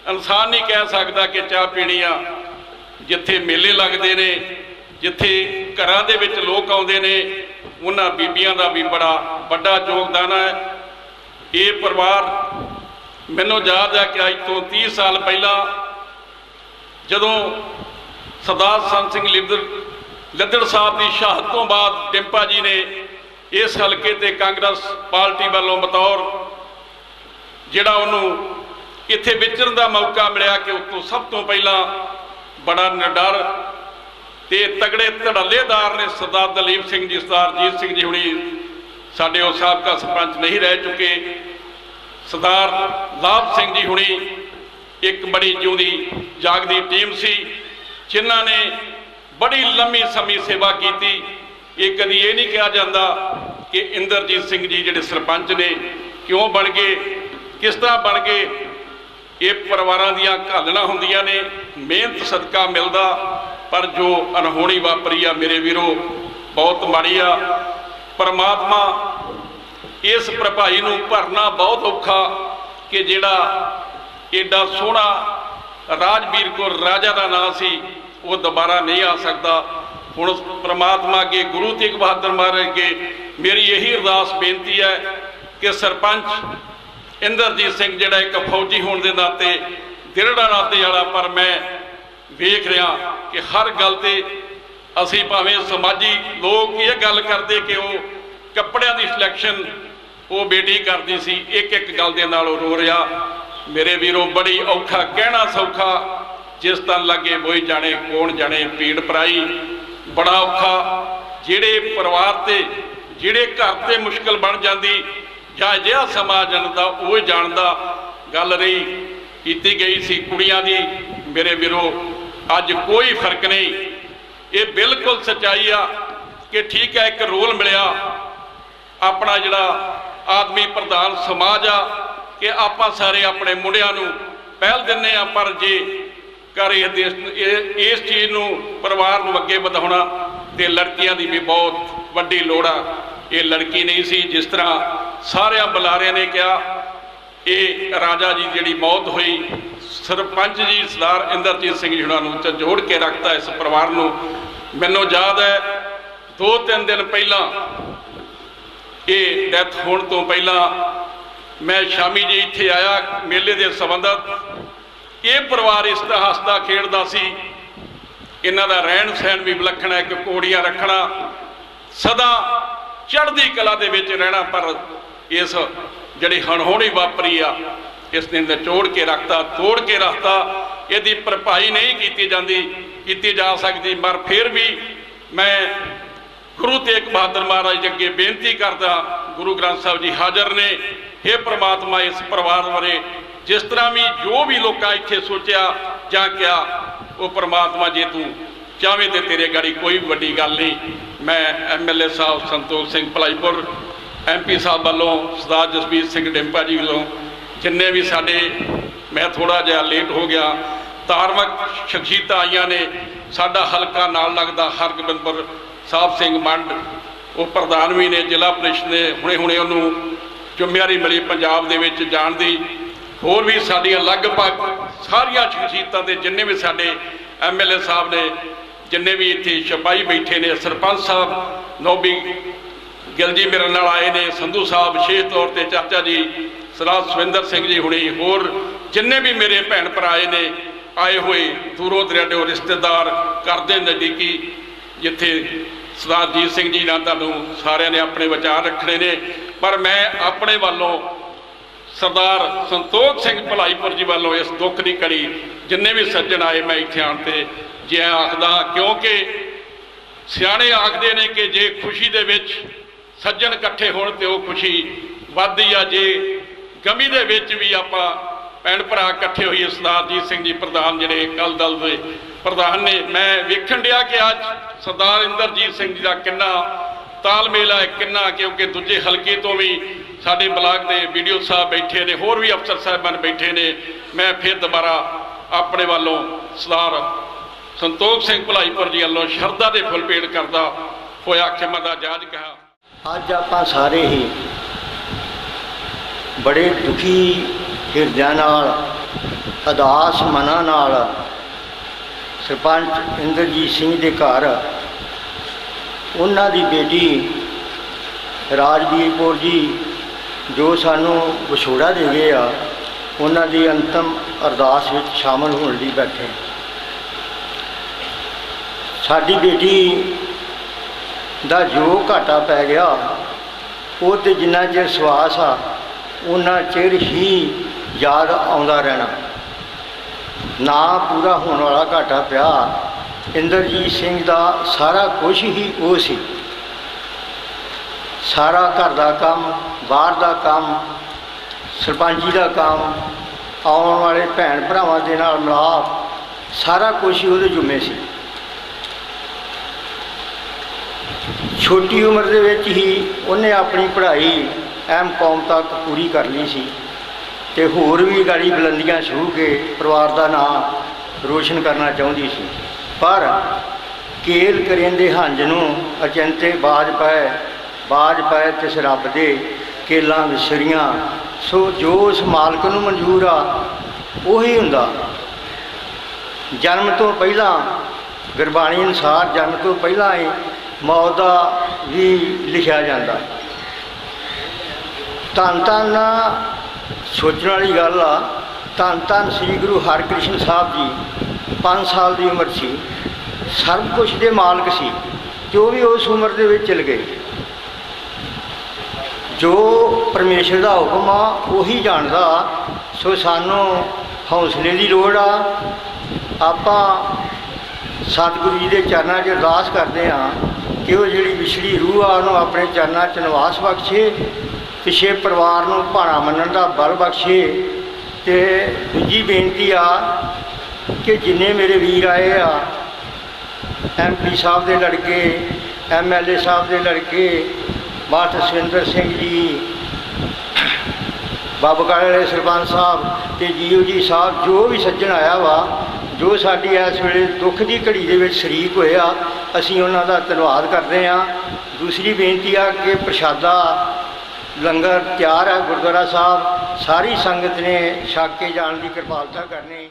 ਇਨਸਾਨ ਨਹੀਂ ਕਹਿ ਸਕਦਾ ਕਿ ਚਾਹ ਪੀਣੀ ਆ। ਜਿੱਥੇ ਮੇਲੇ ਲੱਗਦੇ ਨੇ, ਜਿੱਥੇ ਘਰਾਂ ਦੇ ਵਿੱਚ ਲੋਕ ਆਉਂਦੇ ਨੇ, ਉਹਨਾਂ ਬੀਬੀਆਂ ਦਾ ਵੀ ਬੜਾ ਵੱਡਾ ਯੋਗਦਾਨ ਹੈ। ਇਹ ਪਰਿਵਾਰ, ਮੈਨੂੰ ਯਾਦ ਹੈ ਕਿ ਅੱਜ ਤੋਂ 30 ਸਾਲ ਪਹਿਲਾਂ ਜਦੋਂ ਸਰਦਾਰ ਸੰਤ ਸਿੰਘ ਲੱਦੜ ਸਾਹਿਬ ਦੀ ਸ਼ਹਾਦਤ ਤੋਂ ਬਾਅਦ ਡਿੰਪਾ ਜੀ ਨੇ ਇਸ ਹਲਕੇ ਤੇ ਕਾਂਗਰਸ ਪਾਰਟੀ ਵੱਲੋਂ ਬਤੌਰ ਜਿਹੜਾ ਉਹਨੂੰ ਇੱਥੇ ਵਿਚਰਨ ਦਾ ਮੌਕਾ ਮਿਲਿਆ, ਕਿ ਉਤੋਂ ਸਭ ਤੋਂ ਪਹਿਲਾਂ ਬੜਾ ਨਿਡਰ ਤੇ ਤਗੜੇ ਧੜੱਲੇਦਾਰ ਨੇ ਸਰਦਾਰ ਦਲੀਪ ਸਿੰਘ ਜੀ, ਸਰਦਾਰ ਜੀਤ ਸਿੰਘ ਜੀ ਹੁਣੀ, ਸਾਡੇ ਉਹ ਸਾਬਕਾ ਸਰਪੰਚ ਨਹੀਂ ਰਹਿ ਚੁੱਕੇ, ਸਰਦਾਰ ਲਾਭ ਸਿੰਘ ਜੀ ਹੁਣੀ, ਇੱਕ ਬੜੀ ਜਿਉਂਦੀ ਜਾਗਦੀ ਟੀਮ ਸੀ, ਜਿਨ੍ਹਾਂ ਨੇ ਬੜੀ ਲੰਮੀ ਸਮੇਂ ਸੇਵਾ ਕੀਤੀ। ਇਹ ਕਦੀ ਇਹ ਨਹੀਂ ਕਿਹਾ ਜਾਂਦਾ ਕਿ ਇੰਦਰਜੀਤ ਸਿੰਘ ਜੀ ਜਿਹੜੇ ਸਰਪੰਚ ਨੇ ਕਿਉਂ ਬਣ ਗਏ, ਕਿਸ ਤਰ੍ਹਾਂ ਬਣ ਗਏ। ਇਹ ਪਰਿਵਾਰਾਂ ਦੀਆਂ ਘਾਲਣਾ ਹੁੰਦੀਆਂ ਨੇ, ਮਿਹਨਤ ਸਦਕਾ ਮਿਲਦਾ, ਪਰ ਜੋ ਅਣਹੋਣੀ ਵਾਪਰੀ ਆ ਮੇਰੇ ਵੀਰੋ, ਬਹੁਤ ਮਾੜੀ ਆ। ਪਰਮਾਤਮਾ ਇਸ ਭਰਪਾਈ ਨੂੰ ਭਰਨਾ ਬਹੁਤ ਔਖਾ, ਕਿ ਜਿਹੜਾ ਏਡਾ ਸੋਹਣਾ ਰਾਜਵੀਰ ਕੌਰ ਰਾਜਾ ਦਾ ਨਾਂ ਸੀ, ਉਹ ਦੁਬਾਰਾ ਨਹੀਂ ਆ ਸਕਦਾ। ਹੁਣ ਪਰਮਾਤਮਾ ਅੱਗੇ, ਗੁਰੂ ਤੇਗ ਬਹਾਦਰ ਮਹਾਰਾਜ ਅੱਗੇ ਮੇਰੀ ਇਹੀ ਅਰਦਾਸ ਬੇਨਤੀ ਹੈ ਕਿ ਸਰਪੰਚ ਇੰਦਰਜੀਤ ਸਿੰਘ ਜਿਹੜਾ ਇੱਕ ਫੌਜੀ ਹੋਣ ਦੇ ਨਾਤੇ ਦਿਲੜਾ ਨਾਤੇ ਵਾਲਾ, ਪਰ ਮੈਂ ਵੇਖ ਰਿਹਾ ਕਿ ਹਰ ਗੱਲ ਤੇ ਅਸੀਂ ਭਾਵੇਂ ਸਮਾਜੀ ਲੋਕ ਇਹ ਗੱਲ ਕਰਦੇ ਕਿ ਉਹ ਕੱਪੜਿਆਂ ਦੀ ਸਿਲੈਕਸ਼ਨ ਉਹ ਬੇਟੀ ਕਰਦੀ ਸੀ, ਇੱਕ ਇੱਕ ਗੱਲ ਦੇ ਨਾਲ ਉਹ ਰੋ ਰਿਹਾ। ਮੇਰੇ ਵੀਰੋ, ਬੜੀ ਔਖਾ, ਕਹਿਣਾ ਸੌਖਾ, ਜਿਸ ਤਨ ਲੱਗੇ ਬੋਈ ਜਾਣੇ, ਕੌਣ ਜਾਣੇ ਪੀੜ ਪਰਾਈ, ਬੜਾ ਔਖਾ। ਜਿਹੜੇ ਪਰਿਵਾਰ ਤੇ, ਜਿਹੜੇ ਘਰ ਤੇ ਮੁਸ਼ਕਲ ਬਣ ਜਾਂਦੀ, ਜਾਂ ਅਜਿਹਾ ਸਮਾਂ ਜਾਣਦਾ ਉਹ ਜਾਣਦਾ। ਗੱਲ ਰਹੀ ਕੀਤੀ ਗਈ ਸੀ ਕੁੜੀਆਂ ਦੀ, ਮੇਰੇ ਵੀਰੋ, ਅੱਜ ਕੋਈ ਫਰਕ ਨਹੀਂ। ਇਹ ਬਿਲਕੁਲ ਸੱਚਾਈ ਆ ਕਿ ਠੀਕ ਹੈ, ਇੱਕ ਰੋਲ ਮਿਲਿਆ ਆਪਣਾ ਜਿਹੜਾ ਆਦਮੀ ਪ੍ਰਧਾਨ ਸਮਾਜ ਆ, ਕਿ ਆਪਾਂ ਸਾਰੇ ਆਪਣੇ ਮੁੰਡਿਆਂ ਨੂੰ ਪਹਿਲ ਦਿੰਦੇ ਆ, ਪਰ ਜੇ ਕਰ ਇਸ ਚੀਜ਼ ਨੂੰ, ਪਰਿਵਾਰ ਨੂੰ ਅੱਗੇ ਵਧਾਉਣਾ, ਤੇ ਲੜਕੀਆਂ ਦੀ ਵੀ ਬਹੁਤ ਵੱਡੀ ਲੋੜ ਆ। ਇਹ ਲੜਕੀ ਨਹੀਂ ਸੀ, ਜਿਸ ਤਰ੍ਹਾਂ ਸਾਰਿਆਂ ਬੁਲਾਰਿਆਂ ਨੇ ਕਿਹਾ। ਇਹ ਰਾਜਾ ਜੀ ਜਿਹੜੀ ਮੌਤ ਹੋਈ, ਸਰਪੰਚ ਜੀ ਸਰਦਾਰ ਇੰਦਰਜੀਤ ਸਿੰਘ ਜੀ ਉਹਨਾਂ ਨੂੰ ਜੋੜ ਕੇ ਰੱਖਤਾ ਇਸ ਪਰਿਵਾਰ ਨੂੰ। ਮੈਨੂੰ ਯਾਦ ਹੈ 2-3 ਦਿਨ ਪਹਿਲਾਂ, ਇਹ ਡੈਥ ਹੋਣ ਤੋਂ ਪਹਿਲਾਂ, ਮੈਂ ਸ਼ਾਮੀ ਜੀ ਇੱਥੇ ਆਇਆ ਮੇਲੇ ਦੇ ਸੰਬੰਧਤ। ਇਹ ਪਰਿਵਾਰ ਇਸ ਤਰ੍ਹਾਂ ਹੱਸਦਾ ਖੇਡਦਾ ਸੀ। ਇਹਨਾਂ ਦਾ ਰਹਿਣ ਸਹਿਣ ਵੀ ਵਿਲੱਖਣ ਹੈ, ਕਿ ਕੋੜੀਆਂ ਰੱਖਣਾ, ਸਦਾ ਚੜ੍ਹਦੀ ਕਲਾ ਦੇ ਵਿੱਚ ਰਹਿਣਾ। ਪਰ ਇਸ ਜਿਹੜੀ ਅਣਹੋਣੀ ਵਾਪਰੀ ਆ, ਇਸ ਨੇ ਨਿਚੋੜ ਕੇ ਰੱਖਤਾ, ਤੋੜ ਕੇ ਰੱਖਤਾ। ਇਹਦੀ ਭਰਪਾਈ ਨਹੀਂ ਕੀਤੀ ਜਾ ਸਕਦੀ। ਪਰ ਫਿਰ ਵੀ ਮੈਂ गुरु तेग बहादुर महाराज जी अगे बेनती करदा, गुरु ग्रंथ साहब जी हाज़र ने। हे परमात्मा इस परिवार बारे जिस तरह भी जो भी लोग इत्थे सोचा जां क्या, वो परमात्मा जे तू चाहे तो तेरे गाड़ी कोई वड्डी गल नहीं। मैं MLA साहब संतोख सिंह भलाईपुर, MP साहब वालों सरदार जसबीर सिंह डिंपा जी वालों जिन्ने भी साडे, मैं थोड़ा जिहा लेट हो गया, धार्मिक शख्सियत आईयां ने। साडा हलका नाल लगदा हरगोबिंदपुर साहब सिंह मंड, वो प्रधान भी ने जिला परिषद ने, हुणे हुणे उन्होंने जिम्मेवारी मिली पंजाब दे विच जाण दी। होर भी साडियां लगभग सारियां शख्सियतां दे जिन्ने भी साडे MLA साहब ने, जिन्ने भी इत्थे सिपाही बैठे ने, सरपंच साहब नौबी गिल जी मेरे नाल आए ने, संधू साहब विशेष तौर पर चाचा जी सरदार सुविंदर सिंह जी हुणी, होर जिन्ने भी मेरे भैन भरा आए ने, आए हुए दूरों दरियाडों रिश्तेदार करदे नज़दीकी, जिथे सरदार जीत सिंह जी नाल तुहानूं सारिਆਂ ने अपने विचार रखने ने। पर मैं अपने वालों सरदार संतोख सिंह भलाईपुर जी वालों इस दुख की घड़ी जिन्ने भी सज्जन आए, मैं इत्थे आण ते जे आखदा, क्योंकि सियाणे आखदे ने कि जे खुशी दे विच सज्जन इकट्ठे होण ते वो खुशी वधदी आ, जे गमी दे विच भी आपां भैन भरा इकट्ठे होइए। सरदार जीत सिंह जी प्रधान जिहड़े अकाली दल दे प्रधान ने, मैं वेखण डिया कि अज सरदार इंदरजीत सिंह जी का किन्ना तालमेल है, किन्ना, क्योंकि दूजे हल्के तो भी साडे ब्लाक के BDO साहब बैठे ने, होर भी अफसर साहबान बैठे ने। मैं फिर दोबारा अपने वालों सरदार संतोख सिंह भलाईपुर जी वालों शरदा के फुल भेंट करदा होया खिमा दा जाज कहा। अज आपां सारे ही बड़े दुखी हिरदिਆਂ नाल, अदास मनां नाल सरपंच इंदरजीत सिंह के घर उन्हां दी बेटी राजवीर कौर जी जो सानू विछोड़ा दे गए आ, उन्हां दी अंतिम अरदास विच शामिल होने लई बैठे। साडी बेटी दा जो घाटा पै गया वो तो जिन्ना चिर सवास आ उन्ना चिर ही याद आउंदा रहना। ना पूरा होने वाला घाटा पिया। इंदरजीत सिंह का सारा कुछ ही वो सी, सारा घर का काम, बाहर का काम, सरपंची का काम, आने वाले भैन भरावां दे नाल मिलाप, सारा कुछ ही वो जुम्मे सी। छोटी उम्र दे विच ही उन्हें अपनी पढ़ाई M.Com तक पूरी कर ली सी ते होर भी गाड़ी बुलंदियां छू के परिवार का नाम रोशन करना चाहती सी। पर केल करेंदे हंज नूं अचिंते बाज पाए तिस रब दे केलां विसरियां। सो जो उस मालक नूं मंजूर आ उही हुंदा। जन्म तो पहला गुरबाणी अनुसार जन्म तो पहला ही मौत का भी लिखा जाता। धन धन सोचने वाली गल आ। धन धन श्री गुरु हरकृष्ण साहब जी 5 साल की उम्र सी, सर्व कुछ के मालक सी, जो भी उस उम्र के चल गए। जो परमेश्वर का हुक्म आ उही जानदा। सो सानू हौसले की लोड़ आ। आपां सतगुरु जी के चरणों 'च अरदास करते हैं कि वो जिहड़ी विछड़ी रूह आ उन्होंने अपने चरणों 'च निवास बख्शे, पिछे परिवार नूं भाणा मनण दा बल बख्शे। ते दूजी बेनती आ कि जिन्ने मेरे वीर आए आ, MP साहब के लड़के, MLA साहब के लड़के, मास्टर सुविंदर सिंह जी, बाबूकाले वाले सरपंच साहब ते GO जी साहब, जो भी सज्जन आया वा, जो साडी इस वेले दुख की घड़ी दे विच शरीक होया, असीं उन्हां दा धन्नवाद करते हैं। दूसरी बेनती आ कि प्रशादा लंगर तैयार है गुरुद्वारा साहब, सारी संगत ने छक के जाण की कृपालता करनी।